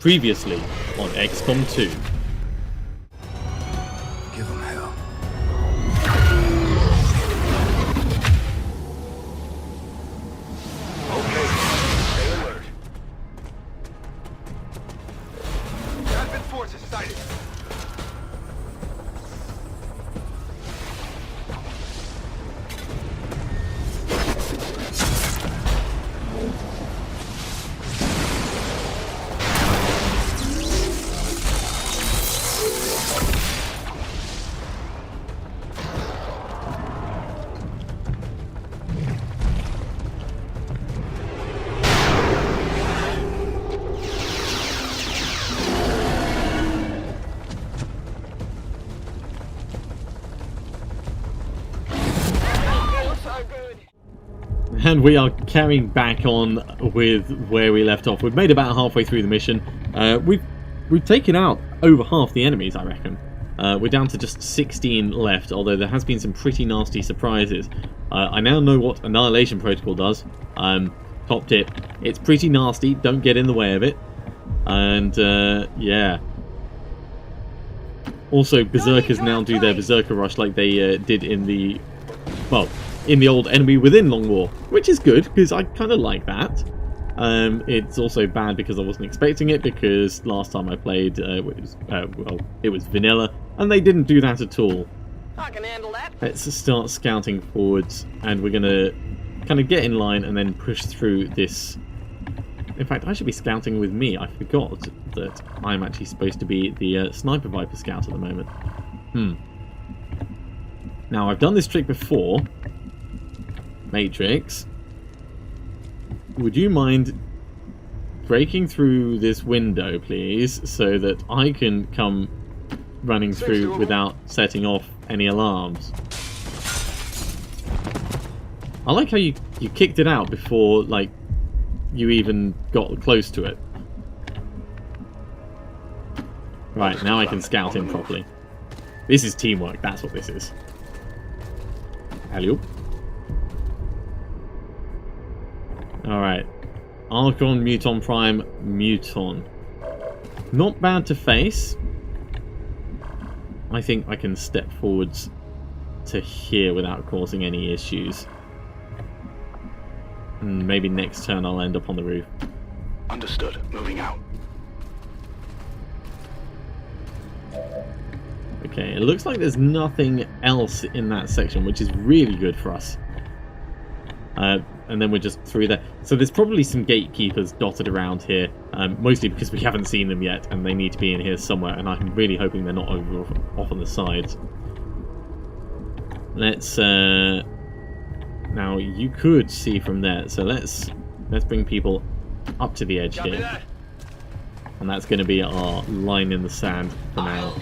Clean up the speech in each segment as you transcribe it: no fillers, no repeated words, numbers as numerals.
Previously on XCom 2. Give them hell. Okay, stay alert. Advent forces sighted. And we are carrying back on with where we left off. We've made about halfway through the mission. We've taken out over half the enemies, I reckon. We're down to just 16 left, although there has been some pretty nasty surprises. I now know what Annihilation Protocol does. Top tip, it's pretty nasty, don't get in the way of it. And yeah. Also, Berserkers now do their Berserker Rush like they did in the... well, in the old Enemy Within Long War, which is good because I kind of like that. It's also bad because I wasn't expecting it, because last time I played it was vanilla and they didn't do that at all. I can handle that. Let's start scouting forwards, and we're gonna kind of get in line and then push through this. In fact, I should be scouting with me. I forgot that I'm actually supposed to be the Sniper Viper scout at the moment. Now, I've done this trick before. Matrix, would you mind breaking through this window, please, so that I can come running through without setting off any alarms? I like how you kicked it out before, like, you even got close to it. Right, now I can scout in properly. This is teamwork, that's what this is. Hello. Alright. Archon, Muton Prime, Muton. Not bad to face. I think I can step forwards to here without causing any issues. And maybe next turn I'll end up on the roof. Understood. Moving out. Okay, it looks like there's nothing else in that section, which is really good for us. And then we're just through there. So there's probably some gatekeepers dotted around here, mostly because we haven't seen them yet, and they need to be in here somewhere, and I'm really hoping they're not off on the sides. Let's... now, you could see from there, so let's bring people up to the edge here. And that's going to be our line in the sand for now.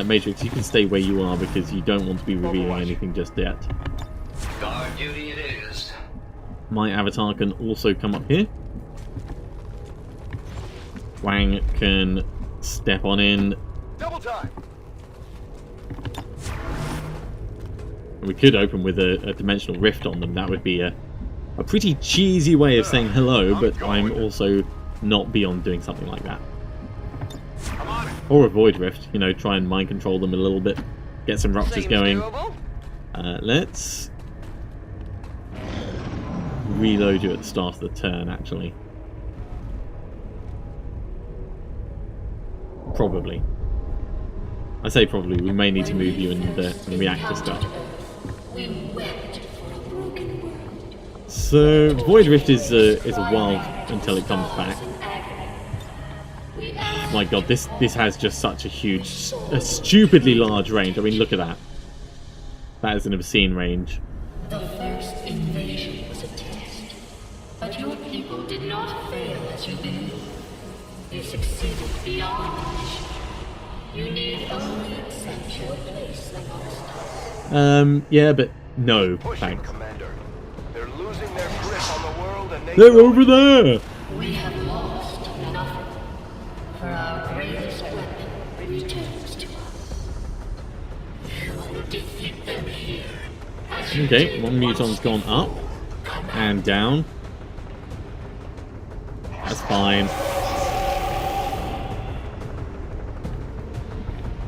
Matrix, you can stay where you are because you don't want to be revealing anything just yet. Guard duty it is. My avatar can also come up here. Wang can step on in. Double time. We could open with a dimensional rift on them. That would be a pretty cheesy way of saying hello, but I'm also not beyond doing something like that. Or a void rift, you know, try and mind control them a little bit, get some ruptures going. Let's reload you at the start of the turn, actually. Probably. I say probably, we may need to move you in the reactor stuff. So, Void Rift is a while until it comes back. My god, this has just such a stupidly large range. I mean, look at that. That is an obscene range. The first invasion was a test, but your people did not fail as you believed. You succeeded beyond the mission. You need only accept your place amongst us. Yeah, but no, thanks. Commander. They're losing their grip on the world, and They're over there! We have lost nothing, for our greatest weapon returns to us. You will defeat them here. Okay, one muton's gone up and down. That's fine.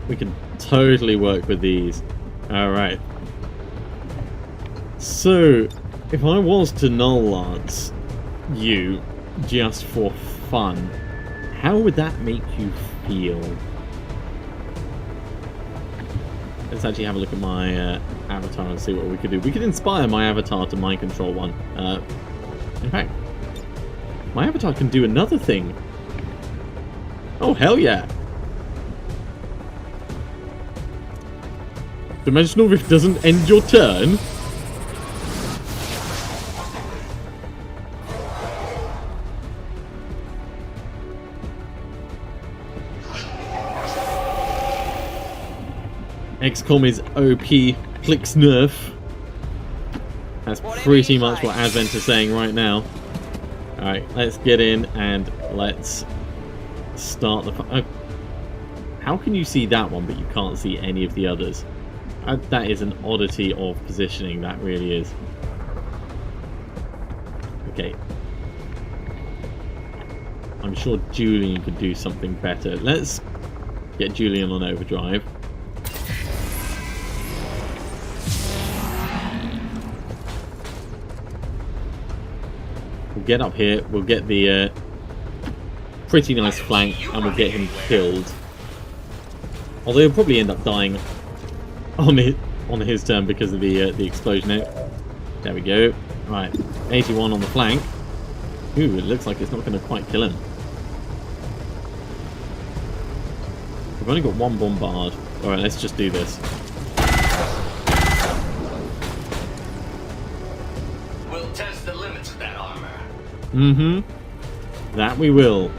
We can totally work with these. Alright. So, if I was to null lance you just for fun, how would that make you feel? Let's actually have a look at my avatar and see what we could do. We could inspire my avatar to mind control one. In fact, my avatar can do another thing. Oh, hell yeah. Dimensional Rift doesn't end your turn. XCOM is OP, clicks nerf. That's pretty much what Advent is saying right now. Alright, let's get in and let's start the... how can you see that one but you can't see any of the others? That is an oddity of positioning, that really is. Okay. I'm sure Julian could do something better. Let's get Julian on overdrive. We'll get up here, we'll get the pretty nice flank, and we'll get him killed. Although he'll probably end up dying on his turn because of the explosion. There we go. Right, 81 on the flank. Ooh, it looks like it's not going to quite kill him. We've only got one bombard. Alright, let's just do this. We'll test the limits of that armor. Mm-hmm. That we will.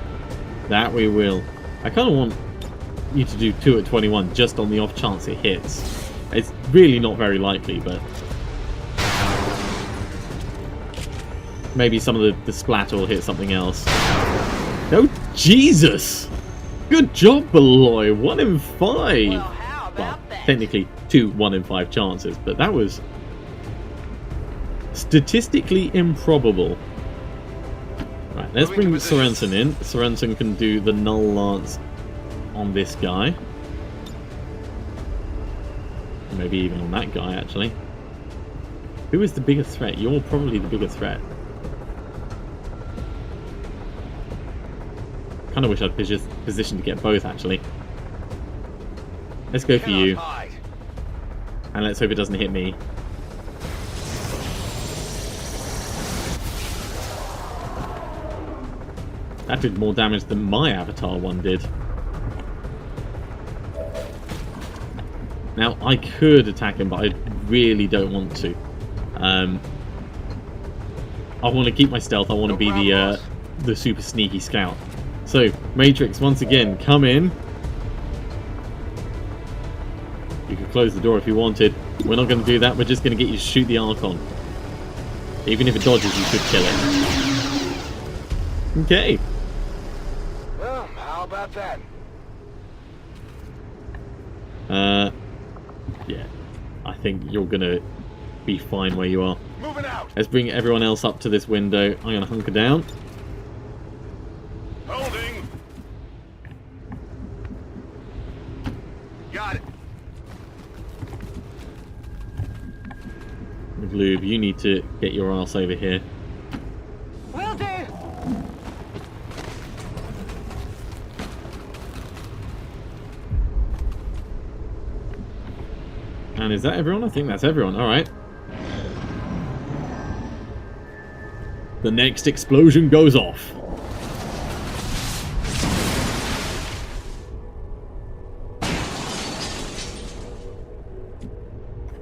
That we will. I kind of want you to do 2 at 21 just on the off chance it hits. It's really not very likely, but maybe some of the splatter will hit something else. Oh, Jesus! Good job, Beloy. 1 in 5. Well, technically 2 1 in 5 chances, but that was statistically improbable. Right, let's bring Sorensen in. Sorensen can do the null lance on this guy. Maybe even on that guy, actually. Who is the bigger threat? You're probably the bigger threat. Kind of wish I'd positioned to get both, actually. Let's go for you. And let's hope it doesn't hit me. That did more damage than my avatar one did. Now, I could attack him, but I really don't want to. I want to keep my stealth. I want to be the super sneaky scout. So, Matrix, once again, come in. You could close the door if you wanted. We're not going to do that. We're just going to get you to shoot the Archon. Even if it dodges, you could kill it. Okay. Well, how about that? Yeah, I think you're gonna be fine where you are. Moving out. Let's bring everyone else up to this window. I'm gonna hunker down. Holding. Got it. Gloob, you need to get your ass over here. Will do. And is that everyone? I think that's everyone. Alright. The next explosion goes off.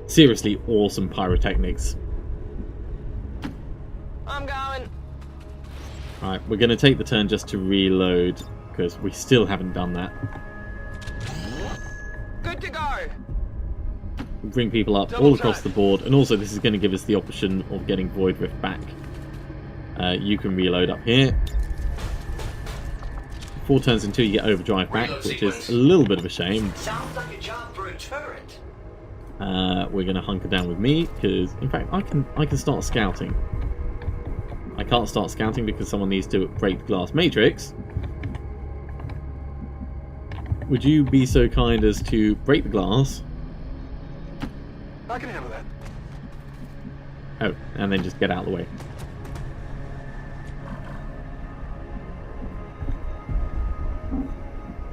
Seriously awesome pyrotechnics. I'm going. Alright, we're going to take the turn just to reload, because we still haven't done that. Good to go. Bring people up all across the board, and also this is going to give us the option of getting Void Rift back. You can reload up here. 4 turns until you get Overdrive back, which is a little bit of a shame. Sounds like a job for a turret. We're going to hunker down with me, because in fact I can start scouting. I can't start scouting because someone needs to break the glass matrix. Would you be so kind as to break the glass? I can handle that. Oh, and then just get out of the way.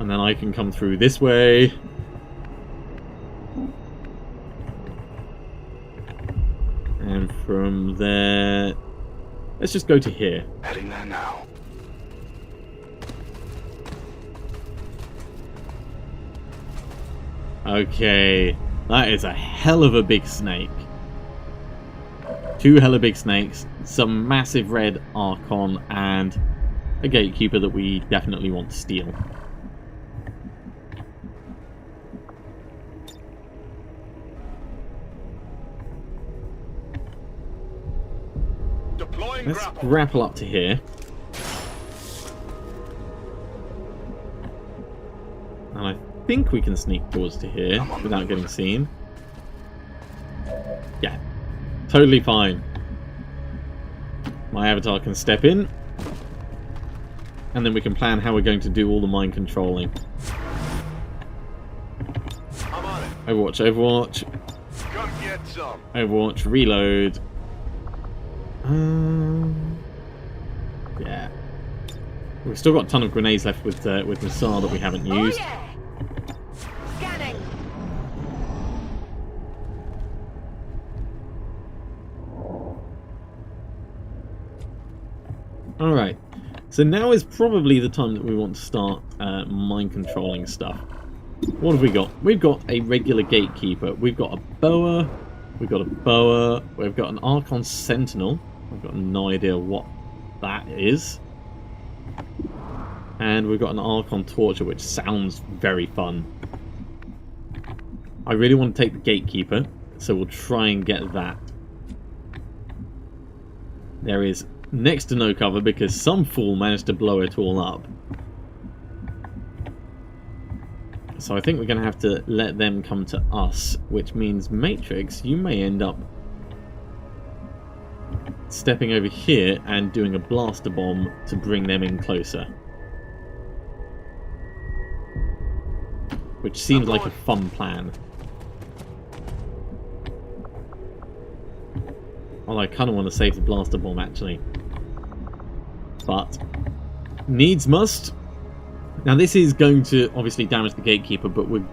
And then I can come through this way. And from there... let's just go to here. Heading there now. Okay, that is a hell of a big snake. 2 hella big snakes, some massive red Archon, and a gatekeeper that we definitely want to steal. Deploying Let's grapple. grapple up to here. And I think we can sneak towards to here without getting seen. Yeah, totally fine. My avatar can step in. And then we can plan how we're going to do all the mind controlling. I'm on it. Overwatch, Overwatch. Come get some. Overwatch, reload. Yeah. We've still got a ton of grenades left with Missile that we haven't used. Oh, yeah. Scanning. Alright. So now is probably the time that we want to start mind controlling stuff. What have we got? We've got a regular gatekeeper. We've got a boa. We've got a boa. We've got an Archon Sentinel. I've got no idea what that is. And we've got an Archon Torture, which sounds very fun. I really want to take the gatekeeper, so we'll try and get that. There is next to no cover because some fool managed to blow it all up. So I think we're going to have to let them come to us, which means Matrix, you may end up stepping over here and doing a blaster bomb to bring them in closer. Which seems like a fun plan. Although I kind of want to save the blaster bomb actually. But needs must. Now this is going to obviously damage the gatekeeper, but we're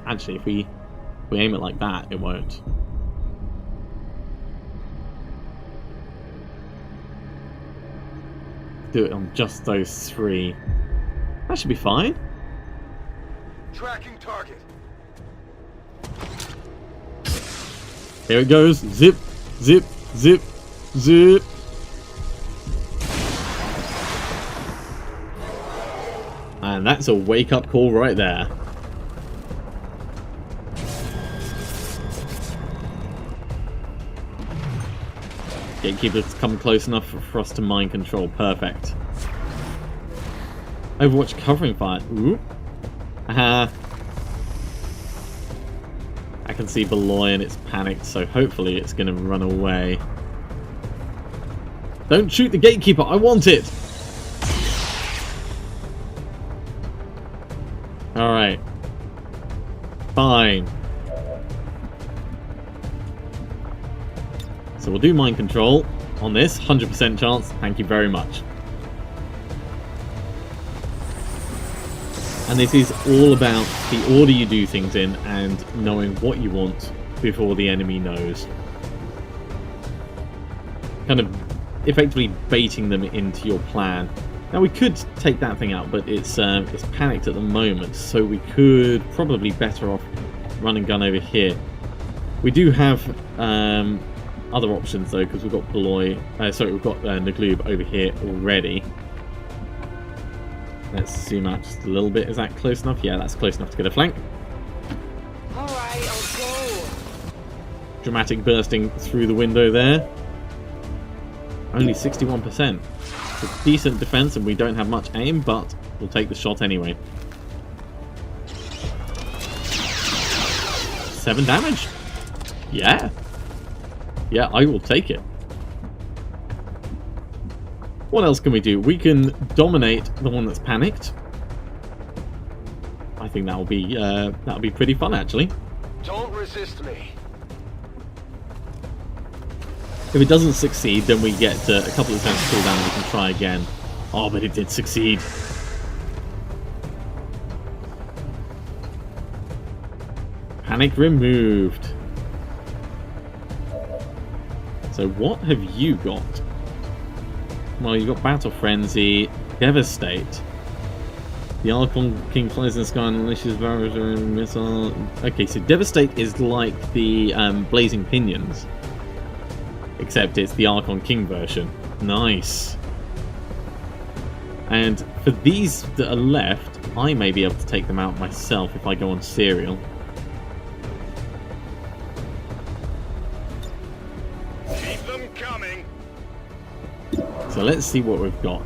actually if we aim it like that, it won't. Do it on just those 3. That should be fine. Tracking target. Here it goes. Zip, zip, zip, zip. And that's a wake-up call right there. Gatekeeper's come close enough for us to mind control. Perfect. Overwatch covering fire. Ooh. Aha. I can see Beloy and it's panicked, so hopefully it's going to run away. Don't shoot the gatekeeper, I want it! Alright. Fine. So we'll do mind control on this, 100% chance, thank you very much. And this is all about the order you do things in and knowing what you want before the enemy knows. Kind of effectively baiting them into your plan. Now we could take that thing out, but it's panicked at the moment, so we could probably better off run and gun over here. We do have other options though, because we've got Beloy, we've got Nagloob over here already. Let's zoom out just a little bit. Is that close enough? Yeah, that's close enough to get a flank. Alright, I'll go. Dramatic bursting through the window there. Only 61%. It's a decent defense and we don't have much aim, but we'll take the shot anyway. 7 damage. Yeah. Yeah, I will take it. What else can we do? We can dominate the one that's panicked. I think that'll be pretty fun, actually. Don't resist me. If it doesn't succeed, then we get a couple of turns to cool down and we can try again. Oh, but it did succeed. Panic removed. So what have you got? Well, you've got Battle Frenzy, Devastate. The Archon King flies in the sky and unleashes various missile. Okay, so Devastate is like the Blazing Pinions. Except it's the Archon King version. Nice. And for these that are left, I may be able to take them out myself if I go on Serial. Keep them coming. So let's see what we've got.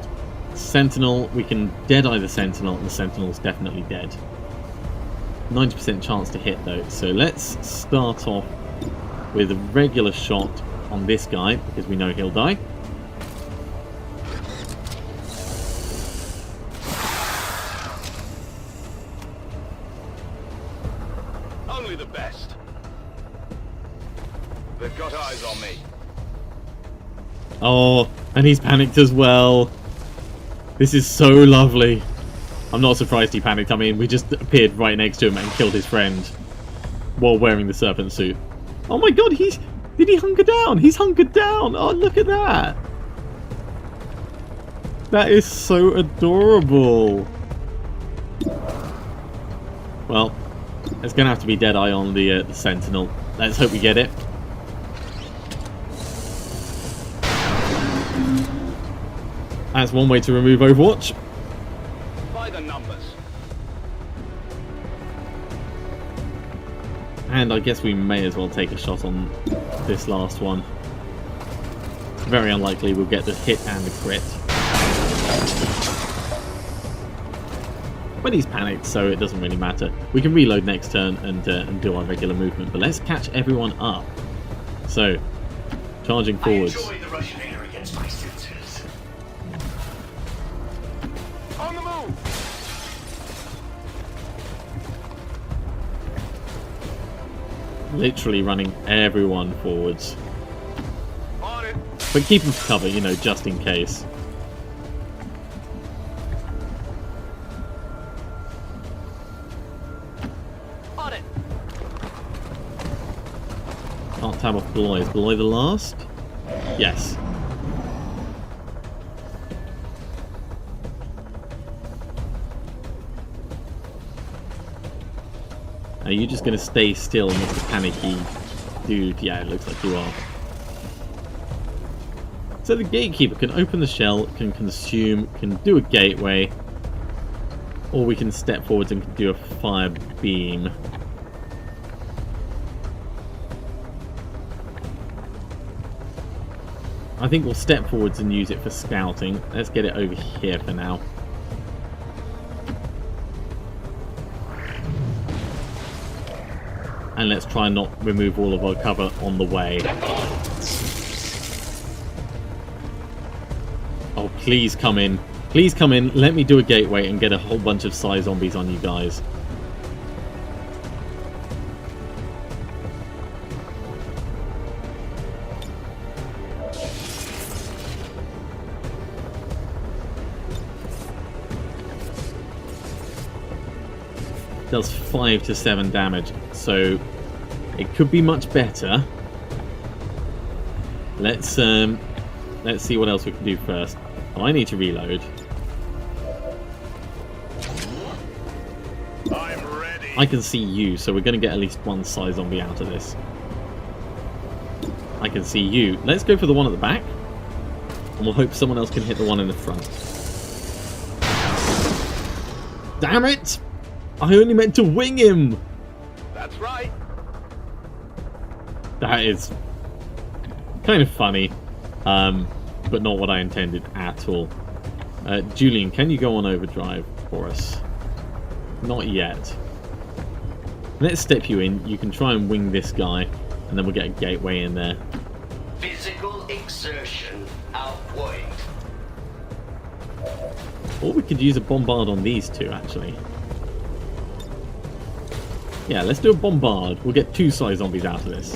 Sentinel, we can dead-eye the Sentinel, and the Sentinel's definitely dead. 90% chance to hit though, so let's start off with a regular shot on this guy, because we know he'll die. Only the best. They've got eyes on me. Oh, and he's panicked as well. This is so lovely. I'm not surprised he panicked. I mean, we just appeared right next to him and killed his friend while wearing the serpent suit. Oh my god, did he hunker down? He's hunkered down. Oh, look at that. That is so adorable. Well, it's going to have to be Deadeye on the Sentinel. Let's hope we get it. That's one way to remove Overwatch. By the numbers. And I guess we may as well take a shot on this last one. It's very unlikely we'll get the hit and the crit. But he's panicked, so it doesn't really matter. We can reload next turn and do our regular movement. But let's catch everyone up. So, charging forwards. I enjoy the Russian air against my senses. On the move. Literally running everyone forwards. On it. But keep them to cover, you know, just in case. On it. Can't tab off Beloy. Is Beloy the last? Yes. Are you just going to stay still, Mr. Panicky Dude? Yeah, it looks like you are. So the Gatekeeper can open the shell, can consume, can do a gateway, or we can step forwards and do a fire beam. I think we'll step forwards and use it for scouting. Let's get it over here for now. And let's try and not remove all of our cover on the way. Oh, please come in. Please come in. Let me do a gateway and get a whole bunch of Psy zombies on you guys. Does 5 to 7 damage, so it could be much better. Let's see what else we can do first. Oh, I need to reload. I'm ready. I can see you, so we're going to get at least one Psy zombie out of this. I can see you. Let's go for the one at the back, and we'll hope someone else can hit the one in the front. Damn it! I only meant to wing him! That's right. That is kind of funny, but not what I intended at all. Julian, can you go on overdrive for us? Not yet. Let's step you in. You can try and wing this guy, and then we'll get a gateway in there. Physical exertion outweighed. Or we could use a bombard on these two, actually. Yeah, let's do a bombard. We'll get 2 size zombies out of this.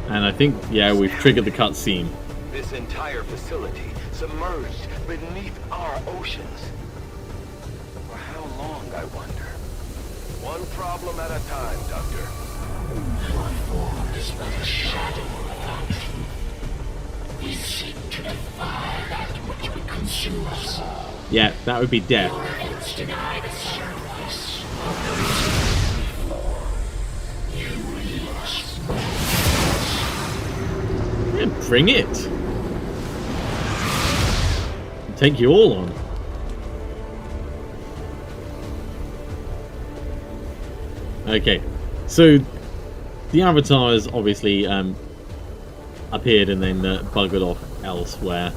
And I think, yeah, we've triggered the cutscene. This entire facility submerged beneath our oceans. For how long, I wonder? One problem at a time, Doctor. Your form is but a shadow of that. We seek to defy that which would consume us. Yeah, that would be death. Your efforts deny the sacrifice of the you leave us. Yeah, bring it. Take you all on. Okay, so the avatars obviously appeared and then buggered off elsewhere.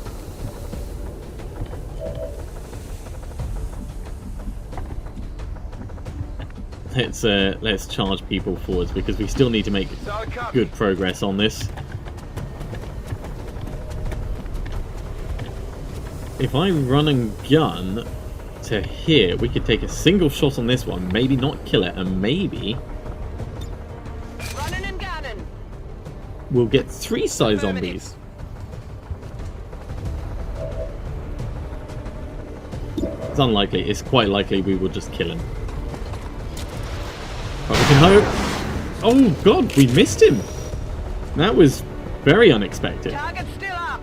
Let's charge people forwards because we still need to make good progress on this. If I run and gun to here, we could take a single shot on this one, maybe not kill it, and maybe Running and gunning. we'll get 3 size zombies. It's unlikely. It's quite likely we will just kill him. But we can hope. Oh god, we missed him. That was very unexpected. Target still up.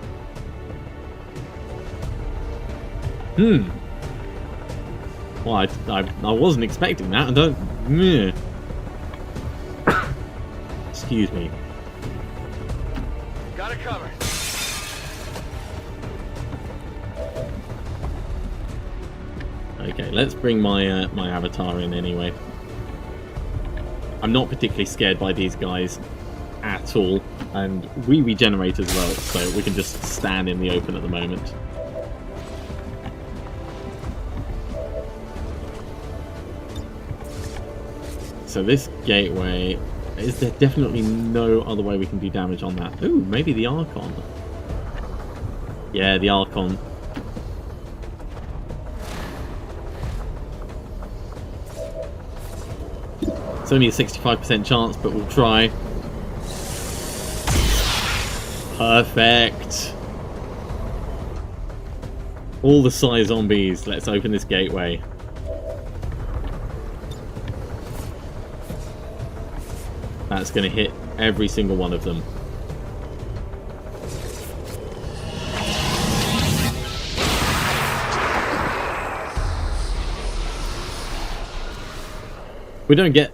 Well, I wasn't expecting that. I don't. Meh. Excuse me. Got it covered. Okay, let's bring my my avatar in anyway. I'm not particularly scared by these guys at all, and we regenerate as well, so we can just stand in the open at the moment. So this gateway, is there definitely no other way we can do damage on that? Ooh, maybe the Archon. Yeah, the Archon. It's only a 65% chance, but we'll try. Perfect. All the size zombies. Let's open this gateway. That's going to hit every single one of them. We don't get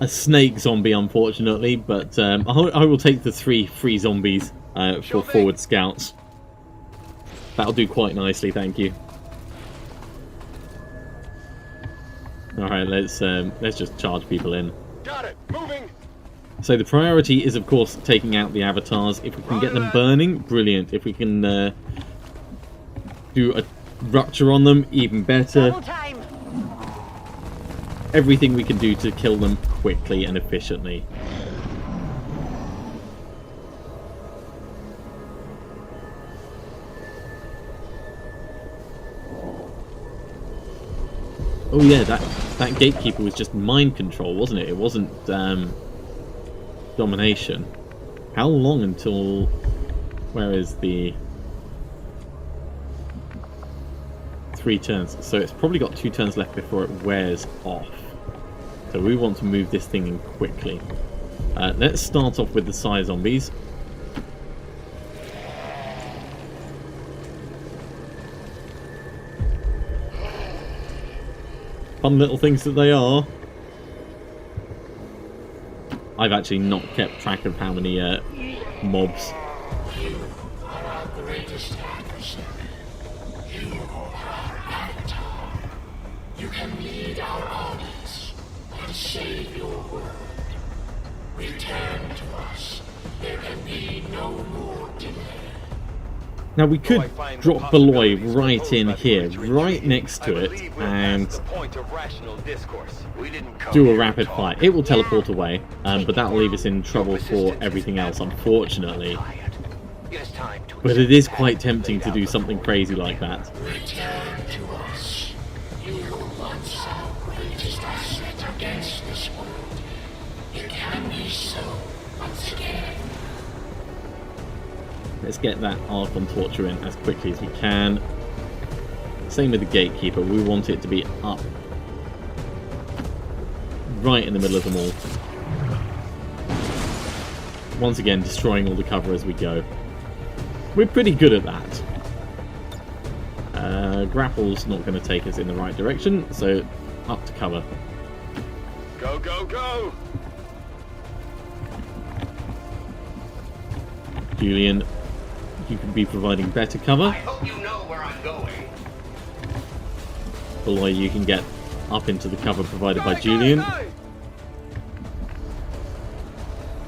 a snake zombie, unfortunately, but I will take the 3 free zombies for forward scouts. That'll do quite nicely, thank you. All right, let's just charge people in. Got it. Moving. So the priority is, of course, taking out the avatars. If we can get them burning, brilliant. If we can do a rupture on them, even better. Double time. Everything we can do to kill them quickly and efficiently. Oh yeah, that gatekeeper was just mind control, wasn't it? It wasn't domination. How long until... Where is the... 3 turns. So it's probably got 2 turns left before it wears off. So we want to move this thing in quickly. Let's start off with the size zombies. Fun little things that they are. I've actually not kept track of how many mobs. You are our greatest adversary. You are our avatar. You can lead our armies and save your world. Return to us. There can be no more delay. Now we could drop Beloy right in here, right next to it, and do a rapid fire. It will teleport away, but that will leave us in trouble for everything else, unfortunately. But it is quite tempting to do something crazy like that. Return to us. You were once our greatest asset against this world. It can be so once again. Let's get that Archon Torture in as quickly as we can. Same with the Gatekeeper. We want it to be up right in the middle of them all. Once again, destroying all the cover as we go. We're pretty good at that. Grapple's not going to take us in the right direction, so up to cover. Go, go, go! Julian, you can be providing better cover. I hope you know where I'm going. Below you can get up into the cover provided by Julian.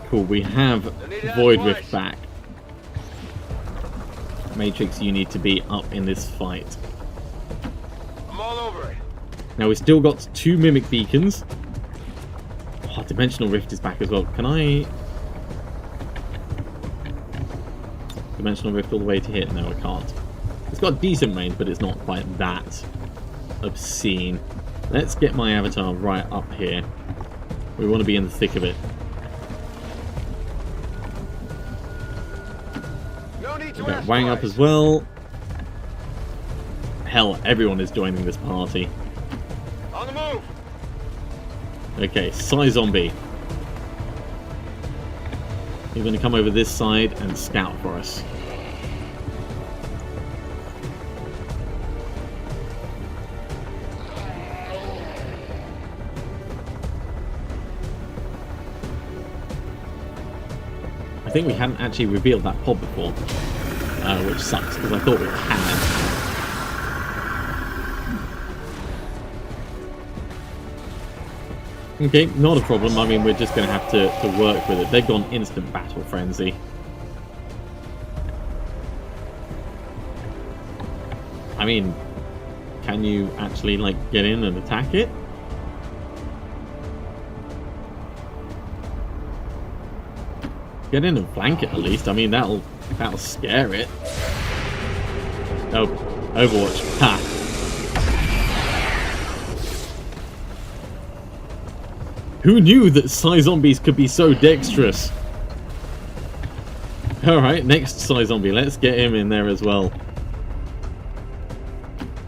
Cool, we have Void Rift back. Matrix, you need to be up in this fight. I'm all over it. Now we've still got 2 Mimic Beacons. Oh, Dimensional Rift is back as well. Can I... Dimensional Rift all the way to hit? No, I can't. It's got decent range, but it's not quite that obscene. Let's get my avatar right up here. We want to be in the thick of it. We've got Wang up as well. Hell, everyone is joining this party. On the move. Okay, Psy Zombie. You're going to come over this side and scout for us. I think we hadn't actually revealed that pod before, which sucks because I thought we had. Okay, not a problem. I mean, we're just going to have to work with it. They've gone instant battle frenzy. I mean, can you actually, like, get in and attack it? Get in and flank it at least. I mean, that'll scare it. Oh, Overwatch. Ha! Who knew that Psy Zombies could be so dexterous? Alright, next Psy Zombie. Let's get him in there as well.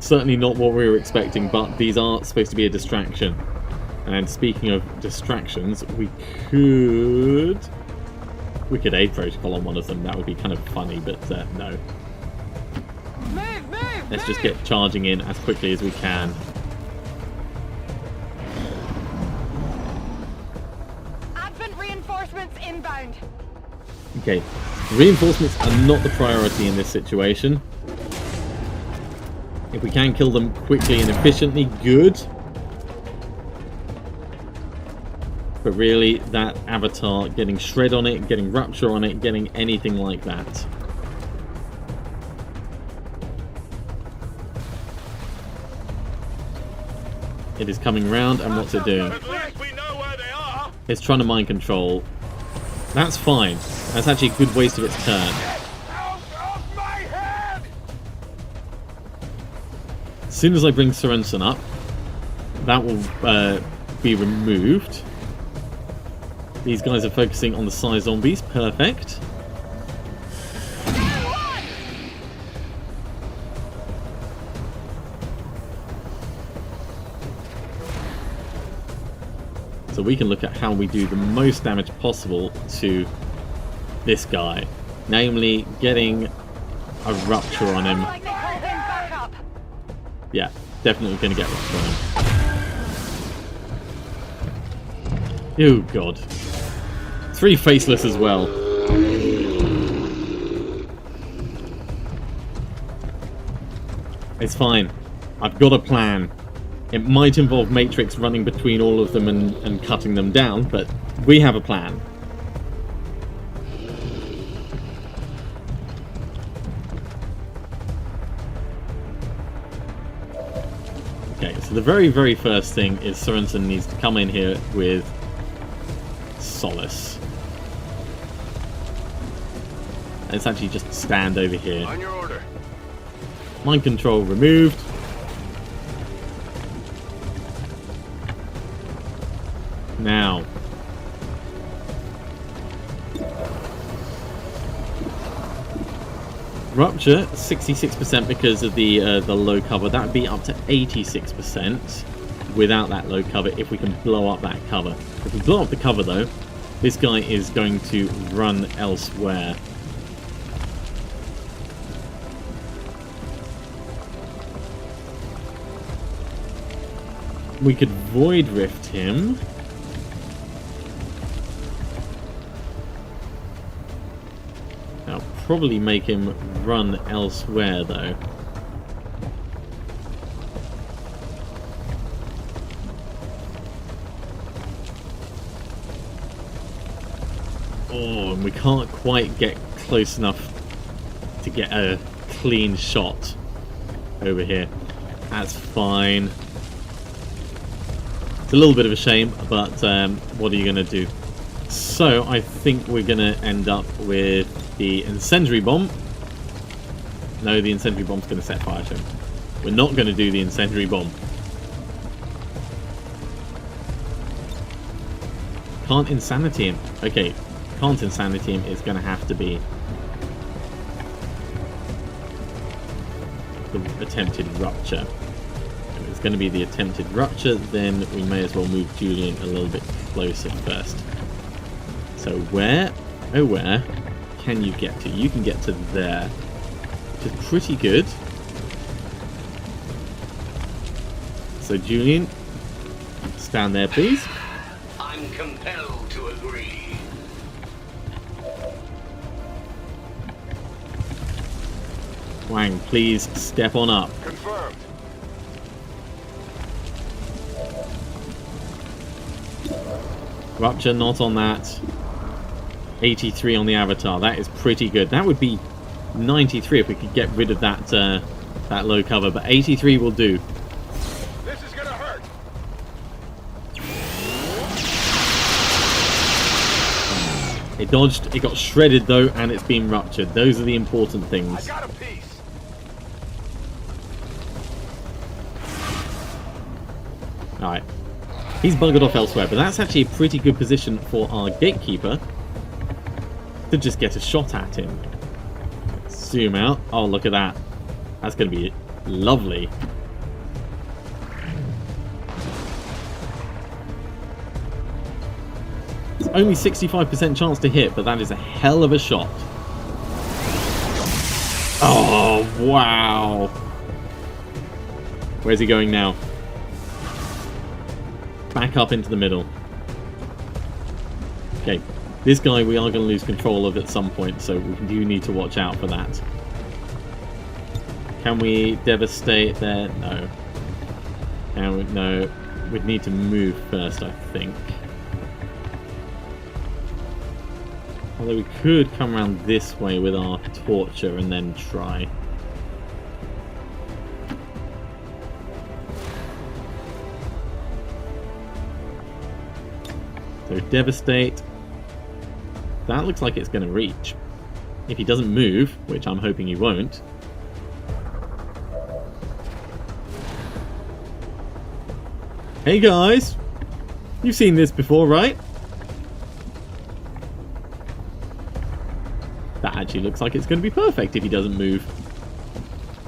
Certainly not what we were expecting, but these are supposed to be a distraction. And speaking of distractions, we could aid protocol on one of them. That would be kind of funny, but no. Let's just get charging in as quickly as we can. Advent reinforcements inbound. Okay, reinforcements are not the priority in this situation. If we can kill them quickly and efficiently, good. But really, that avatar, getting shred on it, getting rupture on it, getting anything like that. It is coming round, and what's it doing? At least we know where they are. It's trying to mind control. That's fine. That's actually a good waste of its turn. Out of my head! As soon as I bring Sorensen up, that will be removed. These guys are focusing on the Psy Zombies. Perfect. So we can look at how we do the most damage possible to this guy. Namely, getting a rupture on him. Like they called him back up. Yeah, definitely going to get rupture on him. Oh god. 3 faceless as well. It's fine. I've got a plan. It might involve Matrix running between all of them and cutting them down, but we have a plan. Okay, so the very, very first thing is Sorensen needs to come in here with Solace. Let's actually just stand over here. On your order. Mind control removed. Now. Rupture, 66% because of the low cover. That would be up to 86% without that low cover if we can blow up that cover. If we blow up the cover though, this guy is going to run elsewhere. We could Void Rift him. That'll probably make him run elsewhere though. Oh, and we can't quite get close enough to get a clean shot over here. That's fine. It's a little bit of a shame, but what are you going to do? So I think we're going to end up with the incendiary bomb. No, the incendiary bomb's going to set fire to him. We're not going to do the incendiary bomb. Can't insanity him. Okay, can't insanity him is going to have to be the attempted rupture. If it's going to be the attempted rupture, then we may as well move Julian a little bit closer first. So where, oh where, can you get to? You can get to there, which is pretty good. So Julian, stand there please. I'm compelled to agree. Wang, please step on up. Confirmed. Rupture not on that. 83 on the avatar. That is pretty good. That would be 93 if we could get rid of that that low cover, but 83 will do. This is gonna hurt. It dodged, it got shredded though, and it's been ruptured. Those are the important I things. got a piece. Alright. He's buggered off elsewhere, but that's actually a pretty good position for our gatekeeper to just get a shot at him. Zoom out. Oh, look at that. That's going to be lovely. It's only 65% chance to hit, but that is a hell of a shot. Oh, wow. Where's he going now? Back up into the middle. Okay, this guy we are going to lose control of at some point, so we do need to watch out for that. Can we devastate there? No. No. We'd need to move first, I think. Although we could come around this way with our torture and then try. So devastate. That looks like it's going to reach. If he doesn't move, which I'm hoping he won't. Hey guys! You've seen this before, right? That actually looks like it's going to be perfect if he doesn't move.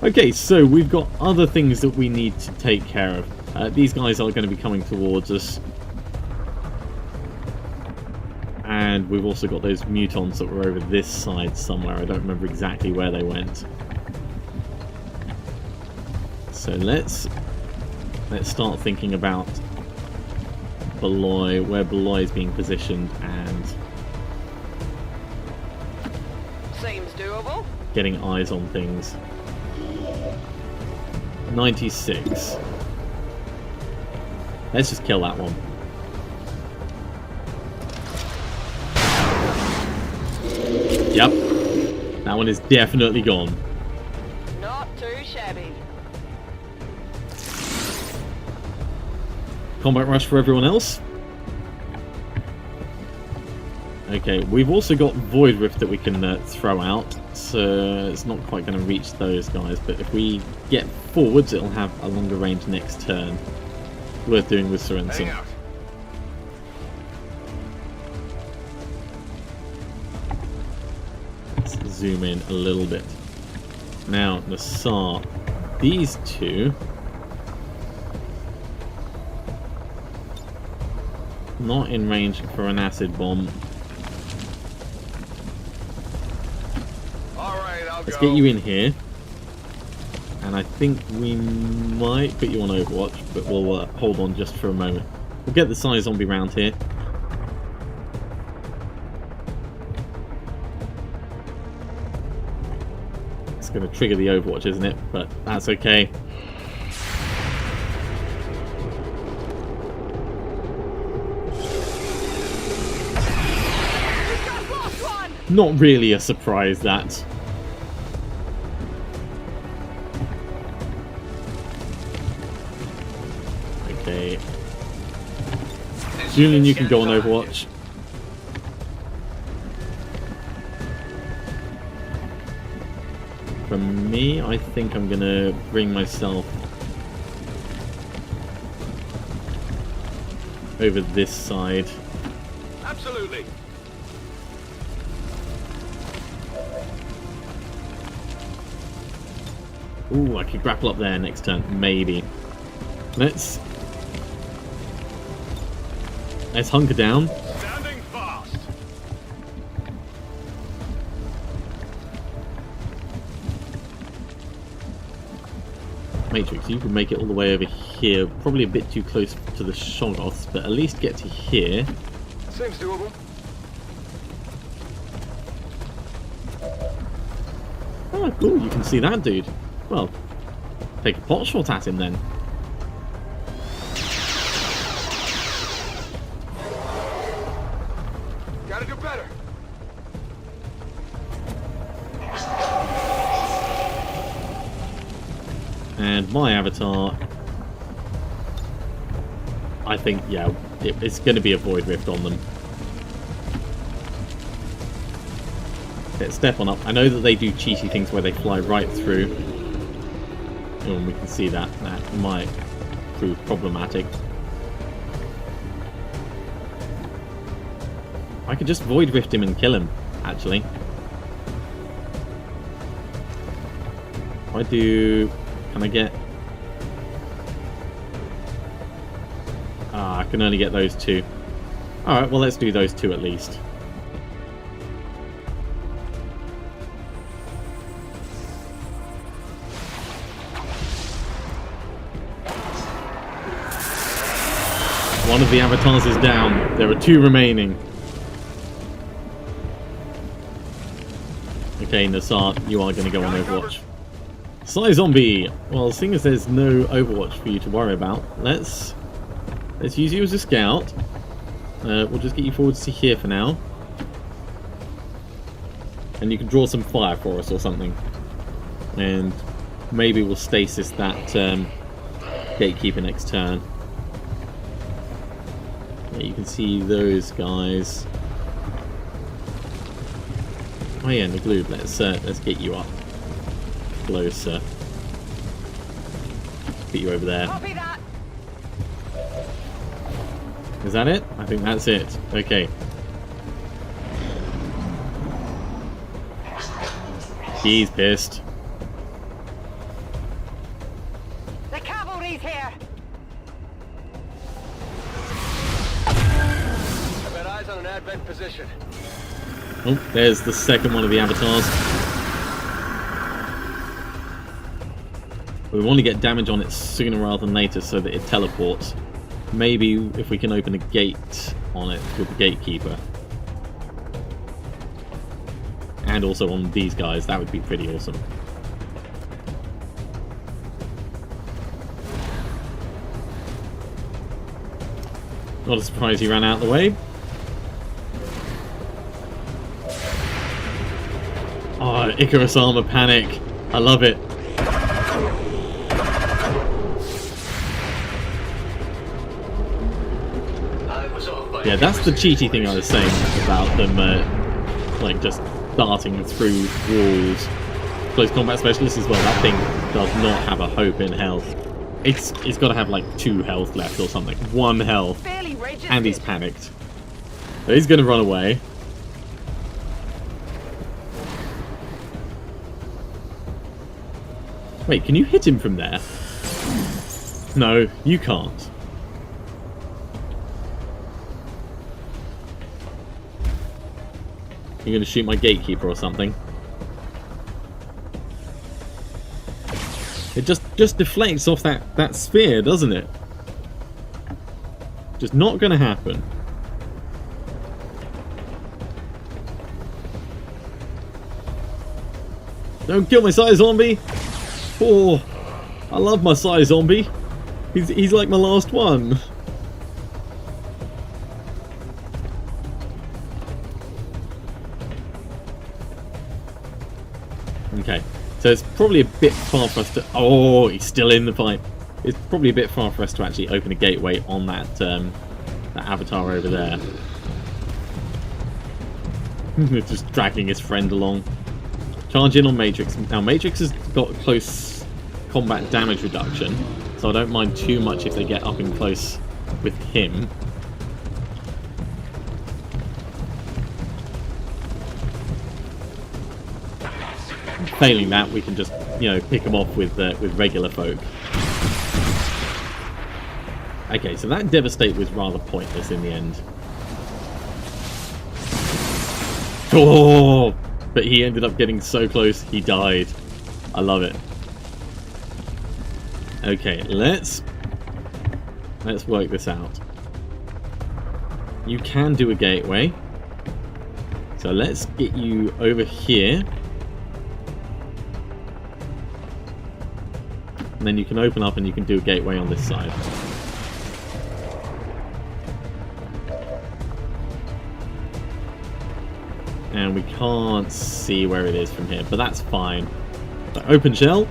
Okay, so we've got other things that we need to take care of. These guys are going to be coming towards us. And we've also got those mutons that were over this side somewhere. I don't remember exactly where they went. So let's start thinking about Beloy, where Beloy is being positioned, and Seems doable. getting eyes on things. 96. Let's just kill that one. Yep. That one is definitely gone. Not too shabby. Combat rush for everyone else. Okay, we've also got Void Rift that we can throw out, so it's not quite going to reach those guys, but if we get forwards, it'll have a longer range next turn. Worth doing with Sorensen. Hang out. Let's zoom in a little bit. Now, Nassar, these two... not in range for an acid bomb. Alright, I'll Let's go. get you in here. And I think we might put you on Overwatch, but we'll hold on just for a moment. We'll get the size zombie round here. It's going to trigger the Overwatch, isn't it? But that's okay. Not really a surprise, that. Okay. Julian, you can go on Overwatch. For me, I think I'm gonna bring myself over this side. Absolutely. Ooh, I could grapple up there next turn, maybe. Let's hunker down. Standing fast. Matrix, you can make it all the way over here. Probably a bit too close to the Shoggoths, but at least get to here. Seems doable. Oh, cool, you can see that dude. Well, take a pot shot at him then. Gotta do better. And my avatar, I think, yeah, it's going to be a Void Rift on them. Okay, step on up. I know that they do cheaty things where they fly right through. And we can see that might prove problematic. I could just Void Rift him and kill him, actually. I do... Can I get... Ah, I can only get those two. Alright, well let's do those two at least. One of the avatars is down. There are two remaining. Okay, Nassar, you are going to go on Overwatch. Sly Zombie! Well, seeing as there's no Overwatch for you to worry about, let's use you as a scout. We'll just get you forwards to here for now. And you can draw some fire for us or something. And maybe we'll stasis that gatekeeper next turn. Yeah, you can see those guys. Oh yeah, the glue. Let's get you up closer. Get you over there. Copy that. Is that it? I think that's it. Okay. He's pissed. The cavalry's here. I've got eyes on an advent position. Oh, there's the second one of the avatars. We want to get damage on it sooner rather than later so that it teleports. Maybe if we can open a gate on it with the gatekeeper. And also on these guys, that would be pretty awesome. Not a surprise he ran out of the way. Oh, Icarus Armor Panic. I love it. Yeah, that's the cheaty thing I was saying about them, like, just darting through walls. Close combat specialist as well, that thing does not have a hope in hell. It's got to have, like, 2 health left or something. 1 health. And he's panicked. So he's going to run away. Wait, can you hit him from there? No, you can't. You're going to shoot my gatekeeper or something? It just deflects off that sphere, doesn't it? Just not going to happen. Don't kill my Psy Zombie! Oh, I love my Psy Zombie. He's like my last one. Okay, so it's probably a bit far for us to... Oh, he's still in the fight. It's probably a bit far for us to actually open a gateway on that, that avatar over there. Just dragging his friend along. Charge in on Matrix. Now, Matrix has got close combat damage reduction, so I don't mind too much if they get up in close with him. Failing that, we can just, you know, pick them off with regular folk. Okay, so that Devastate was rather pointless in the end. Oh, but he ended up getting so close, he died. I love it. Okay, let's work this out. You can do a gateway. So let's get you over here. And then you can open up and you can do a gateway on this side. And we can't see where it is from here, but that's fine. So open shell.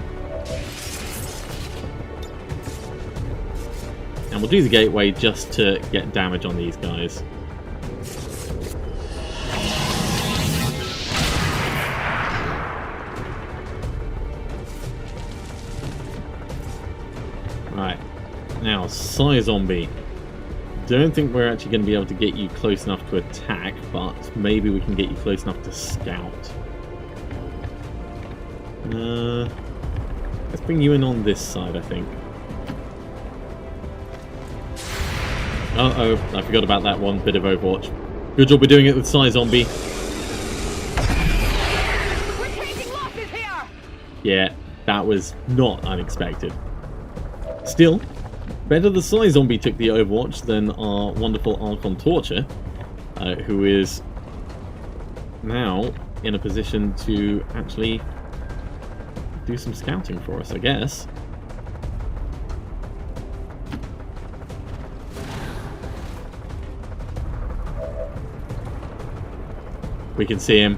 And we'll do the gateway just to get damage on these guys. Right. Now, Psy Zombie. Don't think we're actually going to be able to get you close enough to attack, but maybe we can get you close enough to scout. Let's bring you in on this side, I think. Uh-oh, I forgot about that one bit of Overwatch. Good job we're doing it with Psy Zombie. We're taking losses here. Yeah, that was not unexpected. Still, better the Psy Zombie took the Overwatch than our wonderful Archon Torture, who is now in a position to actually do some scouting for us, I guess. We can see him.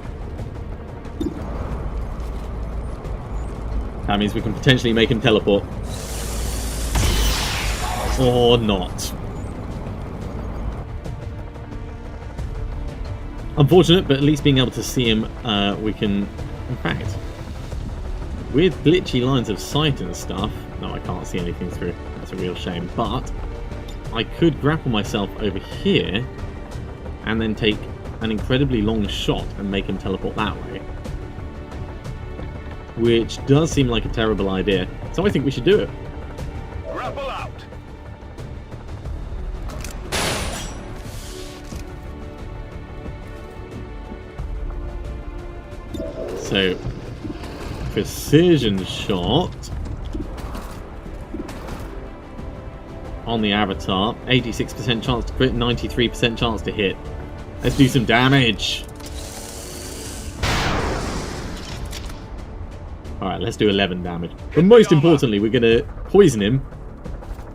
That means we can potentially make him teleport. Or not. Unfortunate, but at least being able to see him, we can... In fact, with glitchy lines of sight and stuff... No, I can't see anything through. That's a real shame. But I could grapple myself over here and then take an incredibly long shot and make him teleport that way. Which does seem like a terrible idea. So I think we should do it. Grapple out. So, precision shot on the avatar. 86% chance to crit, 93% chance to hit. Let's do some damage. Alright, let's do 11 damage. But most importantly, we're going to poison him.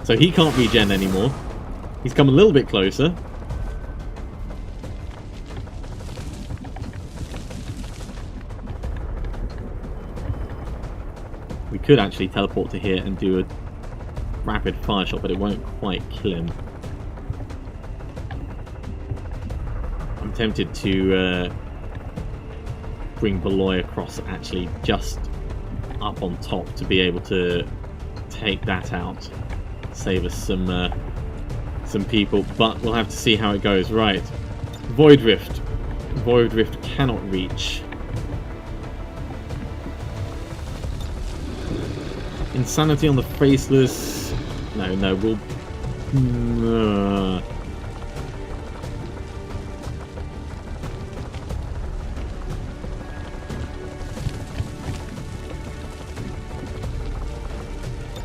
So he can't regen anymore. He's come a little bit closer. We could actually teleport to here and do a rapid fire shot, but it won't quite kill him. tempted to bring Beloy across actually just up on top to be able to take that out, save us some people, but we'll have to see how it goes. Right, Void Rift. Void Rift cannot reach. Insanity on the Faceless. No, we'll...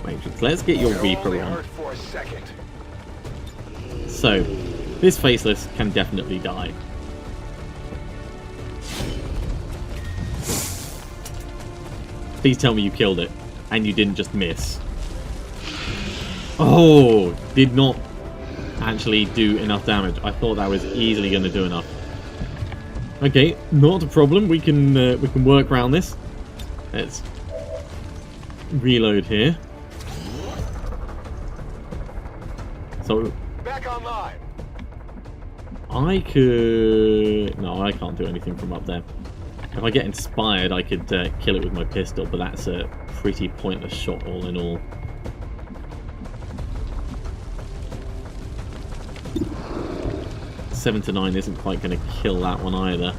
Matrix, let's get your Reaper on. So, this Faceless can definitely die. Please tell me you killed it, and you didn't just miss. Oh, did not actually do enough damage. I thought that was easily going to do enough. Okay, not a problem. We can work around this. Let's reload here. So back online. I could... No, I can't do anything from up there. If I get inspired, I could kill it with my pistol, but that's a pretty pointless shot all in all. Seven to 9 isn't quite going to kill that one either.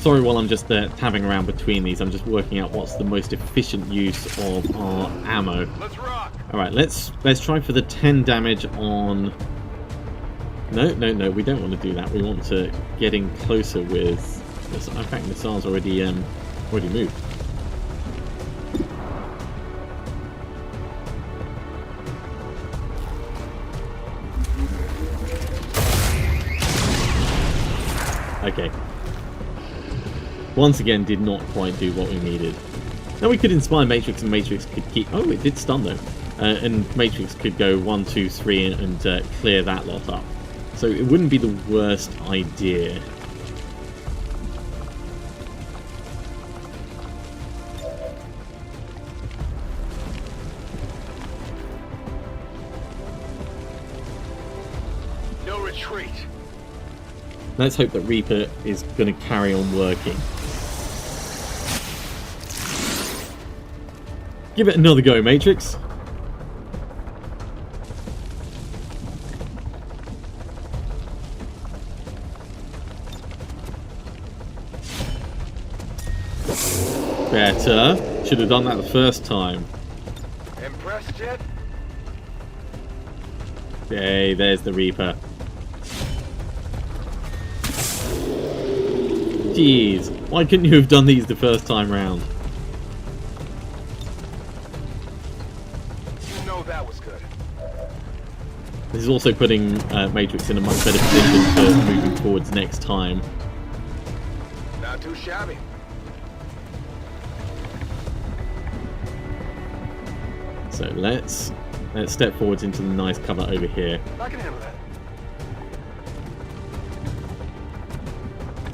Sorry, while I'm just tabbing around between these, I'm just working out what's the most efficient use of our ammo. Let's rock. All right, let's try for the 10 damage on. No, we don't want to do that. We want to get in closer with. In fact, missiles already moved. Okay. Once again, did not quite do what we needed. Now we could inspire Matrix, and Matrix could keep... Oh, it did stun though. And Matrix could go 1, 2, 3 and clear that lot up. So it wouldn't be the worst idea. No retreat. Let's hope that Reaper is going to carry on working. Give it another go, Matrix. Better. Should have done that the first time. Impressed yet? Yay, there's the Reaper. Jeez, why couldn't you have done these the first time round? You know that was good. This is also putting Matrix in a much better position for moving forwards next time. Not too shabby. So let's step forwards into the nice cover over here. I can handle that.